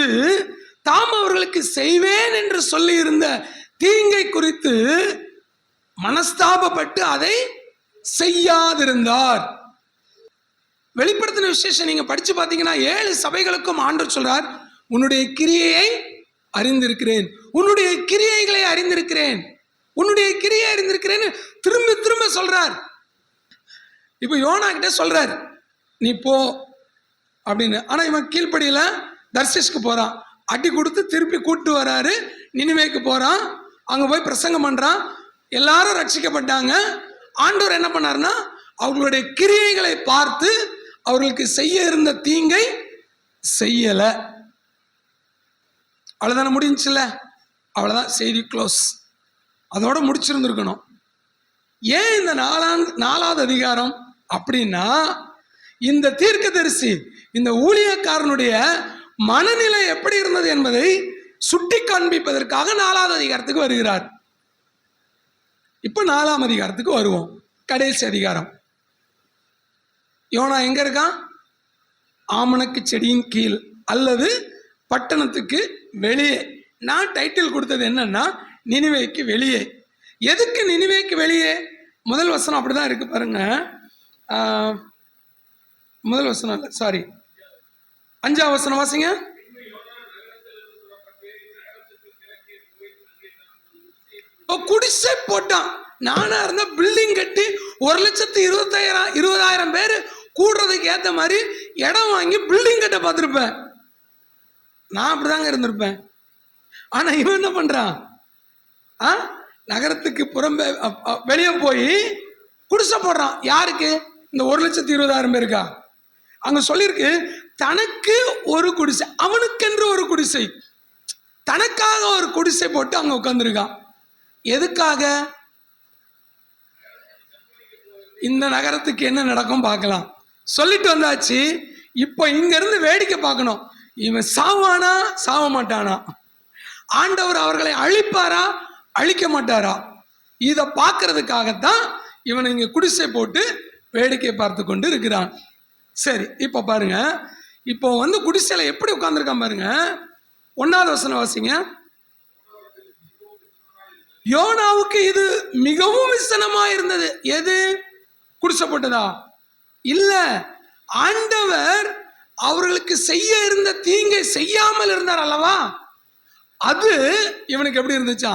தாம் அவர்களுக்கு செய்வேன் என்று சொல்லி இருந்த தீங்கை குறித்து மனஸ்தாபப்பட்டு அதை செய்யாதிருந்தார். வெளிப்படுத்தின விசேஷம் நீங்க படிச்சு பார்த்தீங்கன்னா 7 சபைகளுக்கும் ஆண்டவர் சொல்றார், உன்னுடைய கிரியையை அறிந்திருக்கிறேன், உன்னுடைய கிரியைகளை அறிந்திருக்கிறேன், உன்னுடைய கிரியை அறிந்திருக்கிறேன்னு திரும்ப திரும்ப சொல்றார். இப்போ யோனா கிட்ட சொல்றார், நீ போ அப்படின்னு. ஆனா இவன் கீழ்ப்படியில தர்சிஸ்க்கு போறான். அடி கொடுத்து திருப்பி கூட்டு வராரு. நினிவேக்கு போறான். அங்க போய் பிரசங்கம் பண்றான். எல்லாரும் ரட்சிக்கப்பட்டாங்க. ஆண்டவர் என்ன பண்ணாருன்னா, அவர்களுடைய கிரியைகளை பார்த்து அவர்களுக்கு செய்ய இருந்த தீங்கை செய்யல. அவ்வளவுதானே, முடிஞ்சுல. அவ்வளவுதான், செய்தி க்ளோஸ். அதோட முடிச்சிருந்துருக்கணும். ஏன் இந்த 4வது அதிகாரம் அப்படின்னா, இந்த தீர்க்கதரிசி, இந்த ஊழியக்காரனுடைய மனநிலை எப்படி இருந்தது என்பதை சுட்டி காண்பிப்பதற்காக 4வது அதிகாரத்துக்கு வருகிறார். இப்ப 4ஆம் அதிகாரத்துக்கு வருவோம். கடைசி அதிகாரம். யோனா எங்க இருக்கான்? ஆமணக்கு செடியின் கீழ் அல்லது பட்டணத்துக்கு வெளியே. நான் டைட்டில் கொடுத்தது என்னன்னா, நினிவேக்கு வெளியே. எதுக்கு நினிவேக்கு வெளியே? முதல் வசனம் அப்படிதான் இருக்கு பாருங்க. முதல் வசனம் இல்லை, சாரி, 5ஆம் வசனம் வாசிங்க. குடிசை போட்டான். நானா இருந்தா பில்டிங் கட்டி 1,20,000 பேர் கூடுறதுக்கு ஏத்த மாதிரி இடம் வாங்கி பில்டிங் கட்ட பார்த்துருப்பேன். நான் அப்படிதாங்க இருந்திருப்பேன். ஆனா இவன் என்ன பண்றான்? நகரத்துக்கு புறம்பே வெளியே போய் குடிசை போடுறான். யாருக்கு? இந்த 1,20,000 பேருக்கா? அங்க சொல்லியிருக்கு, தனக்கு ஒரு குடிசை, அவனுக்கென்று ஒரு குடிசை, தனக்காக ஒரு குடிசை போட்டு அங்க உட்கார்ந்துருக்கான். எதுக்காக? இந்த நகரத்துக்கு என்ன நடக்கும் பார்க்கலாம். சொல்லிட்டு வந்தாச்சு. இப்போ இங்க இருந்து வேடிக்கை பார்க்கணும். இவன் சாவானா சாவ மாட்டானா? ஆண்டவர் அவர்களை அழிப்பாரா அழிக்க மாட்டாரா? இதை பார்க்கறதுக்காகத்தான் இவன் இங்க குடிசை போட்டு வேடிக்கை பார்த்து கொண்டு இருக்கிறான். சரி, இப்ப பாருங்க. இப்போ குடிசையில எப்படி உட்கார்ந்துருக்கான் பாருங்க. 1வது வசனம் வாசிங்க. யோனாவுக்கு இது மிகவும் விசனமா இருந்தது. எது? குடிசை போட்டதா? இல்ல, ஆண்டவர் அவர்களுக்கு செய்ய இருந்த தீங்கை செய்யாமல் இருந்தார் அல்லவா, அது இவனுக்கு எப்படி இருந்துச்சா?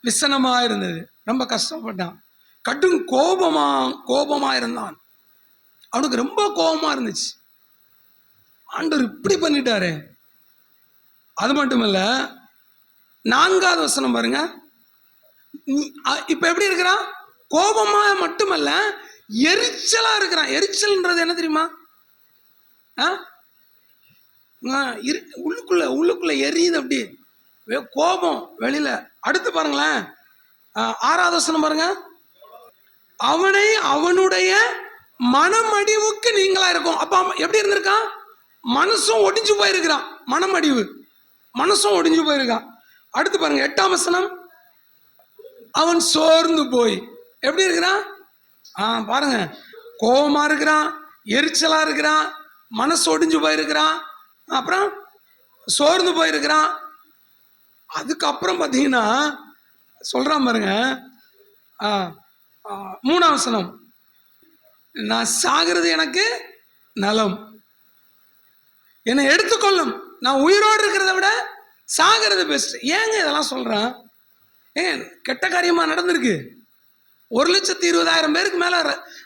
விசனமா இருந்தது. ரொம்ப கஷ்டப்பட்டான். கடும் கோபமா இருந்தான். அவனுக்கு ரொம்ப கோபமா இருந்துச்சு. ஆண்டவர் இப்படி பண்ணிட்டாரு. அது மட்டுமல்ல, 4வது வசனம் பாருங்க. இப்ப எப்படி இருக்கிறான்? கோபமா மட்டுமல்ல, எரிச்சலா இருக்கிறான். எரிச்சல்ன்றது என்ன தெரியுமா? உள்ளுக்குள்ள எரியுது, அப்படி கோபம் வெளியில. அடுத்து பாருங்களேன், 6வது வசனம் பாருங்க. அவனை அவனுடைய மனமடிவுக்கு நீங்களா இருக்கும். அப்ப எப்படி இருந்திருக்கான்? மனசும் ஒடிஞ்சு போயிருக்கிறான். மனமடிவு, மனசும் ஒடிஞ்சு போயிருக்கான். அடுத்து பாருங்க 8ஆம் வசனம். அவன் சோர்ந்து போய் எப்படி இருக்கிறான்? பாருங்க, கோபமா இருக்கிறான், எரிச்சலா இருக்கிறான், மனசு ஒடிஞ்சு போயிருக்கிறான், அப்புறம் சோர்ந்து போயிருக்கிறான். அதுக்கப்புறம் பார்த்தீங்கன்னா சொல்றான் பாருங்க, 3ஆம் வசனம். நான் சாகிறது எனக்கு நலம், என்னை எடுத்துக்கொள்ளும், நான் உயிரோடு இருக்கிறத விட சாகிறது பெஸ்ட். ஏங்க இதெல்லாம் சொல்றேன்? ஏன் கெட்ட காரியமா நடந்திருக்கு? 1,20,000 பேருக்கு மேல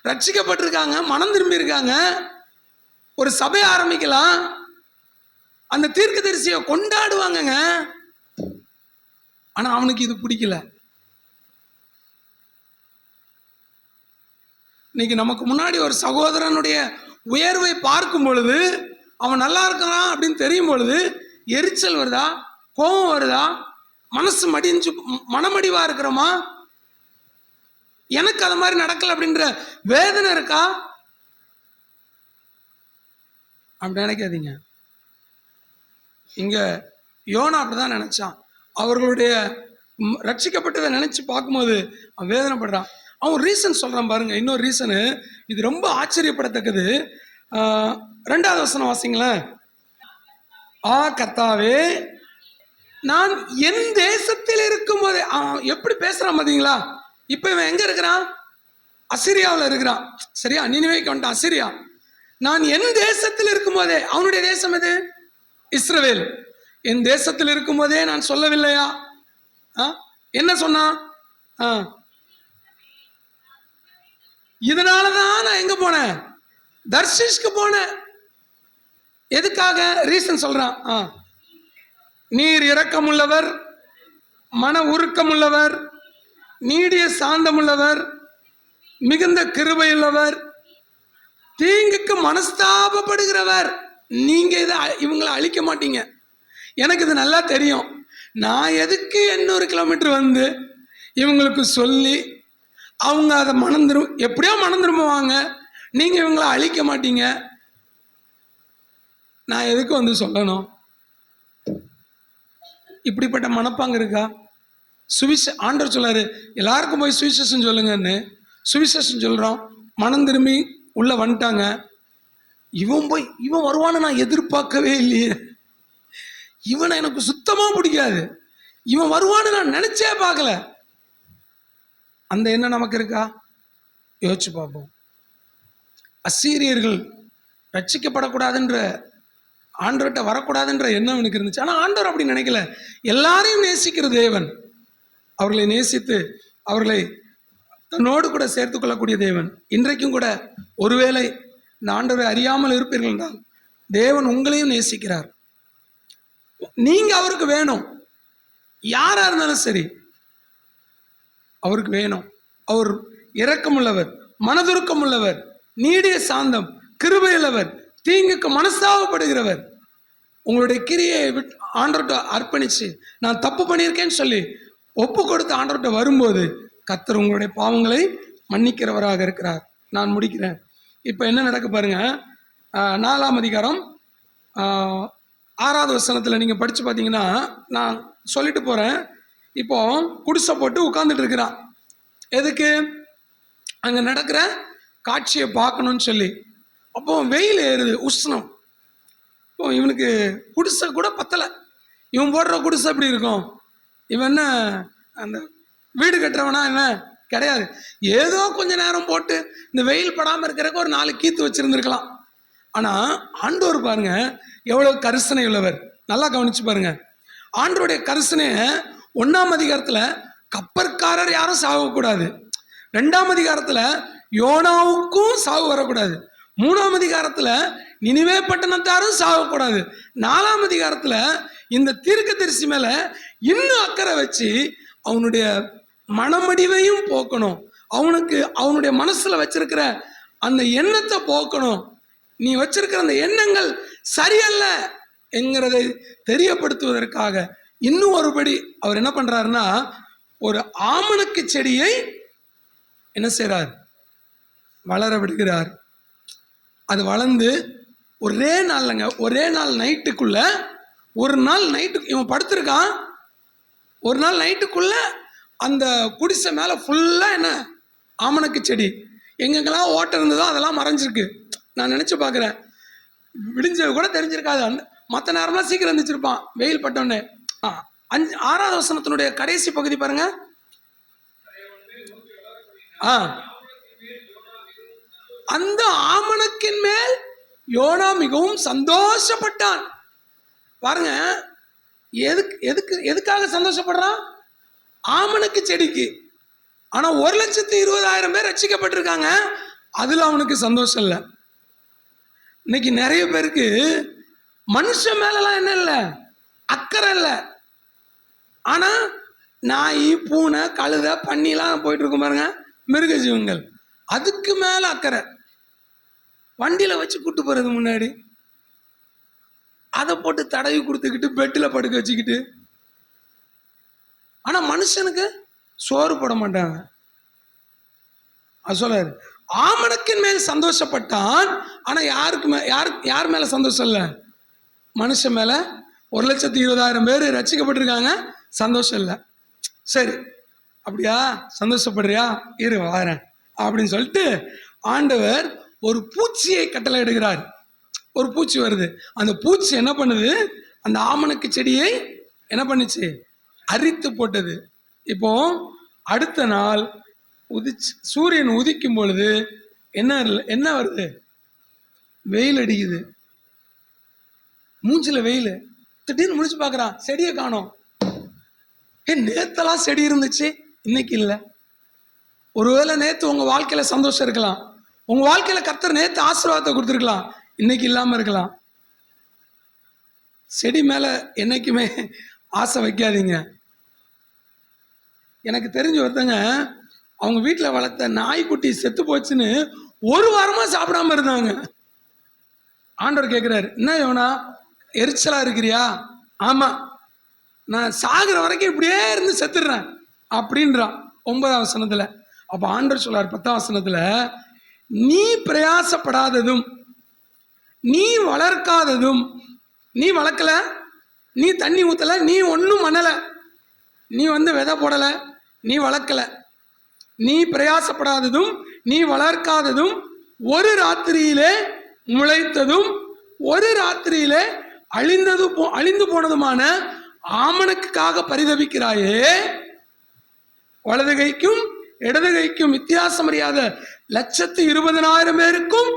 ரட்சிக்கப்பட்டிருக்காங்க, மனம் திரும்பி இருக்காங்க. ஒரு சபை ஆரம்பிக்கலாம், அந்த தீர்க்கதரிசியை கொண்டாடுவாங்கங்க. ஆனா அவனுக்கு இது பிடிக்கல. இன்னைக்கு நமக்கு முன்னாடி ஒரு சகோதரனுடைய உயர்வை பார்க்கும் பொழுது, அவன் நல்லா இருக்கிறான் அப்படின்னு தெரியும் பொழுது எரிச்சல் வருதா? கோபம் வருதா? மனசு மனமடிவா இருக்கிறோமா? எனக்கு அது மாதிரி நடக்கல அப்படின்ற வேதனை இருக்கா? அப்படி நினைக்காதீங்க. இங்க யோனா அப்படிதான் நினைச்சான். அவர்களுடைய ரட்சிக்கப்பட்டதை நினைச்சு பார்க்கும்போது அவன் வேதனைப்படுறான். அவன் ரீசன் சொல்றான் பாருங்க. இன்னொரு ரீசனு, இது ரொம்ப ஆச்சரியப்படத்தக்கது. 2வது வசனம் வாசிங்களேன். கர்த்தாவே, நான் என் தேசத்தில் இருக்கும் போதே. எப்படி பேசுறான் பாத்தீங்களா? இப்ப இவன் எங்க இருக்கிறான்? அசிரியாவில் இருக்கிறான். சரியா? நினிவேக்கு வந்துட்டான், அசிரியா. நான் என் தேசத்தில் இருக்கும் போதே. அவனுடைய தேசம் எது? இஸ்ரவேல். என் தேசத்தில் இருக்கும் போதே நான் சொல்லவில்லையா? என்ன சொன்னான்? இதனாலதான் நான் எங்க போனேன்? தர்ஷிஷ்க்கு போனேன். எதுக்காக? ரீசன் சொல்றான். நீர் இரக்கமுள்ளவர், மன உருக்கமுள்ளவர், நீடிய சாந்தமுள்ளவர், மிகுந்த கிருபையுள்ளவர், தீங்குக்கு மனஸ்தாபப்படுகிறவர். நீங்க இவங்களை அழிக்க மாட்டீங்க, எனக்கு இது நல்லா தெரியும். நான் எதுக்கு 800 கிலோமீட்டர் வந்து இவங்களுக்கு சொல்லி அவங்க அதை எப்படியோ மனம் திரும்புவாங்க. நீங்க இவங்களை அழிக்க மாட்டீங்க, நான் எதுக்கு சொல்லணும்? இப்படிப்பட்ட மனப்பாங்க இருக்கா? ஆண்டவர் சொல்லாரு, எல்லாருக்கும் போய் சுவிசேஷம் சொல்லுங்கன்னு. சுவிசேஷம் சொல்றோம், மனம் திரும்பி உள்ள வந்துட்டாங்க. இவன் வருவான்னு நான் எதிர்பார்க்கவே இல்லையே, இவனை எனக்கு சுத்தமா பிடிக்காது, இவன் வருவான்னு நான் நினைச்சே பார்க்கல. அந்த எண்ணம் நமக்கு இருக்கா? யோசிச்சு பார்ப்போம். அசீரியர்கள் ரட்சிக்கப்படக்கூடாதுன்ற, ஆண்டவர்கிட்ட வரக்கூடாதுன்ற எண்ணம் எனக்கு இருந்துச்சு. ஆனால் ஆண்டவர் அப்படி நினைக்கல. எல்லாரையும் நேசிக்கிற தேவன், அவர்களை நேசித்து அவர்களை தன்னோடு கூட சேர்த்து கொள்ளக்கூடிய தேவன். இன்றைக்கும் கூட ஒருவேளை இந்த ஆண்டவரை அறியாமல் இருப்பீர்கள் என்றால் தேவன் உங்களையும் நேசிக்கிறார். நீங்க அவருக்கு வேணும், யாரா இருந்தாலும் சரி அவருக்கு வேணும். அவர் இரக்கமுள்ளவர், மனதுருக்கமுள்ளவர், நீடிய சாந்தம், கிருபையுள்ளவர், தீங்குக்கு மனஸ்தாபப்படுகிறவர். உங்களுடைய கிரியை ஆண்டவர்கிட்ட அர்ப்பணிச்சு நான் தப்பு பண்ணியிருக்கேன்னு சொல்லி ஒப்பு கொடுத்து ஆண்டவர்கிட்ட வரும்போது கர்த்தர் உங்களுடைய பாவங்களை மன்னிக்கிறவராக இருக்கிறார். நான் முடிக்கிறேன். இப்போ என்ன நடக்க பாருங்க. 4ஆம் அதிகாரம் 6வது வசனத்தில் நீங்கள் படித்து பார்த்தீங்கன்னா, நான் சொல்லிட்டு போகிறேன். இப்போ குடிசை போட்டு உட்காந்துட்டு இருக்கிறான். எதுக்கு? அங்கே நடக்கிற காட்சியை பார்க்கணும்னு சொல்லி. அப்போ வெயில் ஏறுது, உஷ்ணம். இப்போ இவனுக்கு குடிசை கூட பத்தலை. இவன் போடுற குடிசை எப்படி இருக்கும்? இவன் என்ன அந்த வீடு கட்டுறவனா? இவன் கிடையாது. ஏதோ கொஞ்ச நேரம் போட்டு இந்த வெயில் படாமல் இருக்கிறதுக்கு ஒரு 4 கீத்து வச்சிருந்துருக்கலாம். ஆனால் ஆண்டவர் பாருங்க எவ்வளோ கரிசனை உள்ளவர். நல்லா கவனிச்சு பாருங்க. ஆண்டவருடைய கரிசனையை 1ஆம் அதிகாரத்தில் கப்பற்காரர் யாரும் சாகக்கூடாது. 2ஆம் அதிகாரத்தில் யோனாவுக்கும் சாவு வரக்கூடாது. 3ஆம் அதிகாரத்தில் நினிவே பட்டணத்தாரும் சாகக்கூடாது. 4ஆம் அதிகாரத்தில் இந்த தீர்க்கதரிசி மேலே இன்னும் அக்கறை வச்சு அவனுடைய மனமடிவையும் போக்கணும். அவனுக்கு அவனுடைய மனசில் வச்சிருக்கிற அந்த எண்ணத்தை போக்கணும். நீ வச்சிருக்கிற அந்த எண்ணங்கள் சரியல்ல என்கிறதை தெரியப்படுத்துவதற்காக இன்னும் ஒருபடி அவர் என்ன பண்றாருன்னா, ஒரு ஆமணக்கு செடியை என்ன செய்றார்? வளர விடுகிறார். அது வளர்ந்து ஒரே நாள் நைட்டுக்குள்ள, ஒரு நாள் நைட்டு இவன் படுத்திருக்கான். ஒரு நாள் நைட்டுக்குள்ள அந்த குடிசை மேலே ஃபுல்லாக என்ன ஆமணக்கு செடி. எங்கெங்கெல்லாம் ஓட்டம் இருந்ததோ அதெல்லாம் மறைஞ்சிருக்கு. நான் நினச்சி பார்க்குறேன், விடிஞ்சது கூட தெரிஞ்சிருக்காது. மற்ற நேரம்லாம் சீக்கிரம் இருந்துச்சிருப்பான் வெயில் பட்டோன்னே. 6வது வசனத்தினுடைய கடைசி பகுதி பாருங்க. அந்த ஆமணக்கின் மேல் யோனா மிகவும் சந்தோஷப்பட்டான். பாருங்க, எதுக்காக சந்தோஷப்படுறான்? ஆமணக்கு செடிக்கு. ஆனா 1,20,000 பேர் ரட்சிக்கப்பட்டிருக்காங்க. அதுல அவனுக்கு சந்தோஷம் இல்லை. இன்னைக்கு நிறைய பேருக்கு மனுஷன் மேலலாம் என்ன இல்லை, அக்கறை இல்லை. ஆனா நாய், பூனை, கழுதை, பன்னிலாம் போயிட்டு இருக்கும் பாருங்க, மிருக ஜீவங்கள், அதுக்கு மேல அக்கறை. வண்டியில வச்சு கூட்டு போறது முன்னாடி அதை போட்டு தடவி கொடுத்துக்கிட்டு பெட்டில் படுக்க வச்சுக்கிட்டு. ஆனா மனுஷனுக்கு சோறு போட மாட்டாங்க. அது சொல்றாரு, ஆமணக்கின் மேல் சந்தோஷப்பட்டான். ஆனா யார் மேல சந்தோஷம் இல்லை? மனுஷன் மேல. 1,20,000 பேர் ரட்சிக்கப்பட்டிருக்காங்க, சந்தோஷம் இல்லை. சரி, அப்படியா? சந்தோஷப்படுறியா? இரு வரேன் அப்படின்னு சொல்லிட்டு ஆண்டவர் ஒரு பூச்சியை கட்டளை இடுகிறார். ஒரு பூச்சி வருது. அந்த பூச்சி என்ன பண்ணுது? அந்த ஆமணக்கு செடியை என்ன பண்ணுச்சு? அரித்து போட்டது. இப்போ அடுத்த நாள் சூரியன் உதிக்கும் பொழுது என்ன வருது? வெயில் அடிக்குது. மூஞ்சில வெயில். திடீர்னு முடிச்சு பார்க்குறான், செடியை காணோம். நேத்தெல்லாம் செடி இருந்துச்சு, இன்னைக்கு இல்லை. ஒருவேளை நேற்று உங்க வாழ்க்கையில சந்தோஷம் இருக்கலாம். உங்க வாழ்க்கையில கர்த்தர் நேற்று ஆசீர்வாதத்தை கொடுத்துருக்கலாம், இன்னைக்கு இல்லாம இருக்கலாம். செடி மேல என்னைக்குமே ஆசை வைக்காதீங்க. எனக்கு தெரிஞ்ச ஒருத்தங்க அவங்க வீட்டில் வளர்த்த நாய்க்குட்டி செத்து போச்சுன்னு 1 வாரமா சாப்பிடாம இருந்தாங்க. ஆண்டவர் கேட்கிறாரு, என்ன யோனா எரிச்சலா இருக்கிறியா? ஆமா, நான் சாகுற வரைக்கும் இப்படியே இருந்து செத்துடுறேன் அப்படின்றான் 9ஆம் வசனத்துல. அப்ப ஆண்டவர் சொல்றார் 10ஆம் வசனத்துல, நீ பிரயாசப்படாததும் நீ வளர்க்காததும், நீ வளர்க்கல, நீ தண்ணி ஊத்தல, நீ ஒன்றும் பண்ணல, நீ விதை போடல, நீ வளர்க்கல, நீ பிரயாசப்படாததும் நீ வளர்க்காததும், ஒரு ராத்திரியிலே முளைத்ததும் ஒரு ராத்திரியிலே அழிந்து போனதுமான ஆமணக்குக்காக பரிதபிக்கிறாயே. வலது கைக்கும் இடது கைக்கும் வித்தியாசம் அறியாத 1,20,000 பேருக்கும்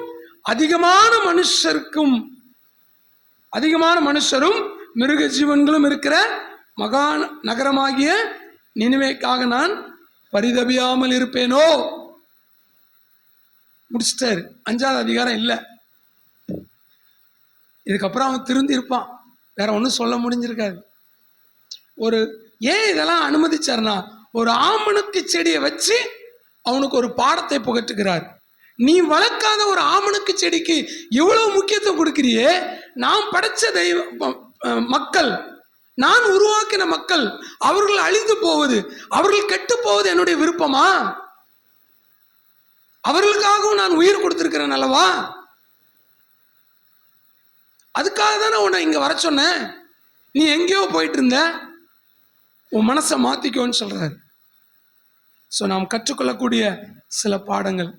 அதிகமான மனுஷரும் மிருக ஜீவன்களும் இருக்கிற மகா நகரமாகிய நினிவேக்காக நான் பரிதபியாமல் இருப்பேனோ? முடிச்சிட்டாரு. 5வது அதிகாரம் இல்லை. இதுக்கப்புறம் அவன் திருந்தி இருப்பான், வேற ஒன்றும் சொல்ல முடிஞ்சிருக்காது. ஏன் இதெல்லாம் அனுமதிச்சார்னா, ஒரு ஆமணக்கு செடியை வச்சு அவனுக்கு ஒரு பாடத்தை புகட்டுகிறார். நீ வளர்க்காத ஒரு ஆமணக்கு செடிக்கு இவ்வளவு முக்கியத்துவம் கொடுக்கிறியே, நான் படைச்ச மக்கள், நான் உருவாக்கின மக்கள், அவர்கள் அழிந்து போவது, அவர்கள் கெட்டு போவது என்னுடைய விருப்பமா? அவர்களுக்காகவும் நான் உயிர் கொடுத்திருக்கிறேன் அல்லவா? அதுக்காக தானே உன்னை இங்க வர சொன்னேன். நீ எங்கேயோ போயிட்டு இருந்த, உன் மனசை மாத்திக்கோன்னு சொல்றாரு. ஸோ நாம் கற்றுக்கொள்ளக்கூடிய சில பாடங்கள்,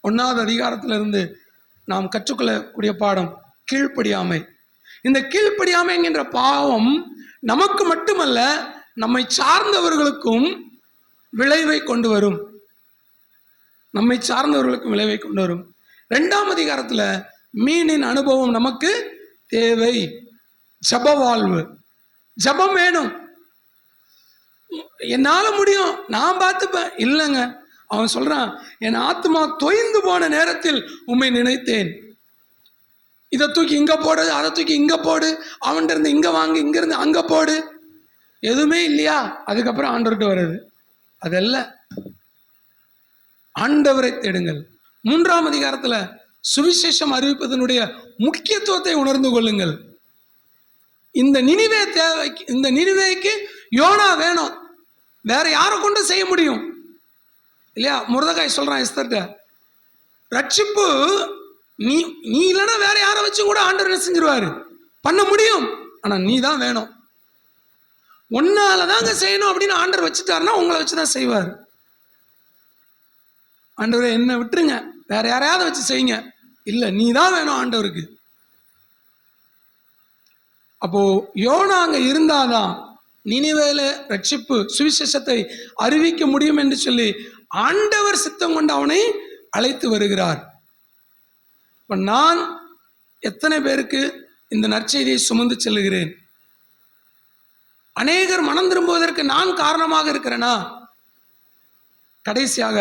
1வது அதிகாரத்திலிருந்து நாம் கற்றுக்கொள்ளக்கூடிய பாடம் கீழ்ப்படியாமை. இந்த கீழ்ப்படியாமை என்கின்ற பாவம் நமக்கு மட்டுமல்ல, நம்மை சார்ந்தவர்களுக்கும் விளைவை கொண்டு வரும். நம்மை சார்ந்தவர்களுக்கும் விளைவை கொண்டு வரும். 2ஆம் அதிகாரத்தில் மீனின் அனுபவம் நமக்கு தேவை. ஜப வாழ்வு, ஜபம் வேணும். என்னால முடியும், நான் பார்த்துப்பேன், இல்லைங்க. அவன் சொல்றான், என் ஆத்மா தொய்ந்து போன நேரத்தில் உம்மை நினைத்தேன். இதை தூக்கி இங்க போடு, அதை தூக்கி இங்க போடு, அவன்கிட்ட இருந்து இங்க வாங்க, இங்க இருந்து அங்க போடு, எதுவுமே இல்லையா? அதுக்கப்புறம் ஆண்டவர்கிட்ட வருது. அதெல்லாம் ஆண்டவரை தேடுங்கள். 3ஆம் அதிகாரத்தில் சுவிசேஷம் அறிவிப்பதனுடைய முக்கியத்துவத்தை உணர்ந்து கொள்ளுங்கள். இந்த நினிவே தேவைக்கு, இந்த நினிவேக்கு யோனா வேணும். வேற யாரை கொண்டு செய்ய முடியும் இல்லையா? முருதகாய் சொல்றான் எஸ்தர்ட்ட, ரட்சிப்பு நீ நீ இல்லைன்னா வேற யாரை வச்சு கூட ஆண்டவர் என்ன செஞ்சிருவாரு, பண்ண முடியும். ஆனா நீ தான் வேணும், உன்னாலதாங்க செய்யணும் அப்படின்னு ஆண்டவர் வச்சுட்டாருன்னா உங்களை வச்சுதான் செய்வார். ஆண்டவரை என்ன விட்டுருங்க, வேற யாரையாவது வச்சு செய்யுங்க. இல்லை, நீ தான் வேணும் ஆண்டவருக்கு. அப்போ யோனா அங்க இருந்தாதான் நினிவேல ரட்சிப்பு சுவிசேஷத்தை அறிவிக்க முடியும் என்று சொல்லி ஆண்டவர் சித்தம் கொண்டு அவனை அழைத்து வருகிறார். இப்ப நான் எத்தனை பேருக்கு இந்த நற்செய்தியை சுமந்து செல்லுகிறேன்? அநேகர் மனம் திரும்புவதற்கு நான் காரணமாக இருக்கிறேனா? கடைசியாக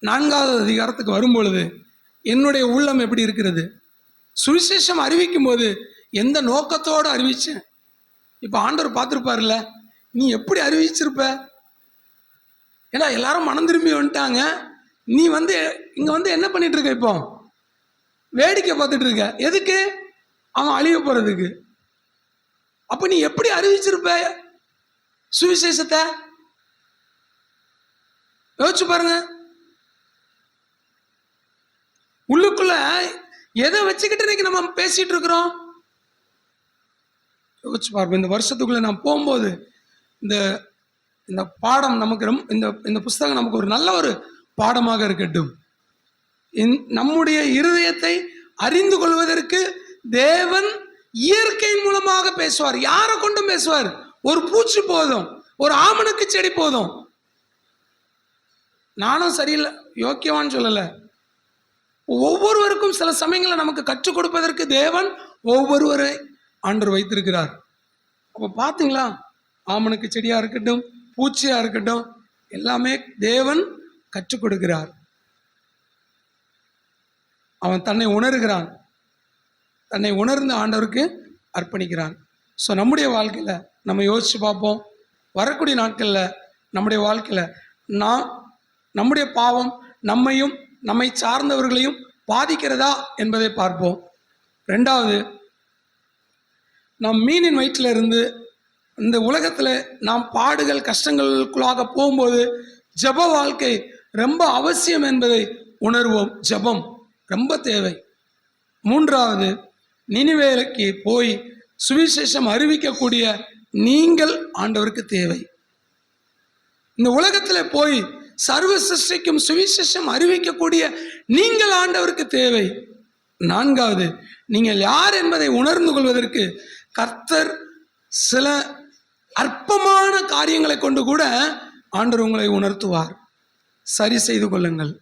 4வது அதிகாரத்துக்கு வரும்பொழுது என்னுடைய உள்ளம் எப்படி இருக்கிறது? சுவிசேஷம் அறிவிக்கும் போது எந்த நோக்கத்தோடு அறிவிச்சேன்? இப்போ ஆண்டவர் பார்த்துருப்பார்ல, நீ எப்படி அறிவிச்சிருப்ப? ஏன்னா எல்லாரும் மனம் திரும்பி வந்துட்டாங்க, நீ இங்க என்ன பண்ணிட்டு இருக்க? இப்போ வேடிக்கை பார்த்துட்டு இருக்க. எதுக்கு? அவன் அழிய போறதுக்கு. அப்ப நீ எப்படி அறிவிச்சிருப்ப சுவிசேஷத்தை? யோசிச்சு பாருங்க. உள்ளுக்குள்ள எதை வச்சுக்கிட்டு இன்னைக்கு நம்ம பேசிட்டு இருக்கிறோம்? யோசிச்சு பார்ப்போம். இந்த வருஷத்துக்குள்ள நான் போகும்போது இந்த பாடம் நமக்கு இந்த புஸ்தகம் நமக்கு ஒரு நல்ல ஒரு பாடமாக இருக்கட்டும். நம்முடைய இருதயத்தை அறிந்து கொள்வதற்கு தேவன் இயற்கையின் மூலமாக பேசுவார். யாரை கொண்டும் பேசுவார்? ஒரு பூச்சி போதும், ஒரு ஆமணக்கு செடி போதும். நானும் சரியில்லை, யோக்கியவான்னு சொல்லல. ஒவ்வொருவருக்கும் சில சமயங்களை நமக்கு கற்றுக் கொடுப்பதற்கு தேவன் ஒவ்வொருவரை ஆண்டவர் வைத்திருக்கிறார். அப்ப பாத்தீங்களா, ஆமணக்கு செடியா இருக்கட்டும், பூச்சியா இருக்கட்டும், எல்லாமே தேவன் கற்றுக் கொடுக்கிறார். அவன் தன்னை உணர்கிறான், தன்னை உணர்ந்து ஆண்டவருக்கு அர்ப்பணிக்கிறான். ஸோ நம்முடைய வாழ்க்கையில் நம்ம யோசிச்சு பார்ப்போம். வரக்கூடிய நாட்களில் நம்முடைய வாழ்க்கையில் நம்முடைய பாவம் நம்மையும் நம்மை சார்ந்தவர்களையும் பாதிக்கிறதா என்பதை பார்ப்போம். 2வது, நாம் மீனின் வயிற்றில் இருந்து இந்த உலகத்தில் நாம் பாடுகள் கஷ்டங்களுக்குள்ளாக போகும்போது ஜப வாழ்க்கை ரொம்ப அவசியம் என்பதை உணர்வோம். ஜபம் ரொம்ப தேவை. 3வது, நினிவேலைக்கு போய் சுவிசேஷம் அறிவிக்கக்கூடிய நீங்கள் ஆண்டவருக்கு தேவை. இந்த உலகத்தில் போய் சர்வ சிருஷ்டிக்கும் சுவிசேஷம் அறிவிக்கக்கூடிய நீங்கள் ஆண்டவருக்கு தேவை. 4வது, நீங்கள் யார் என்பதை உணர்ந்து கொள்வதற்கு கர்த்தர் சில அற்பமான காரியங்களை கொண்டு கூட ஆண்டவர் உங்களை உணர்த்துவார். சரி செய்து கொள்ளுங்கள்.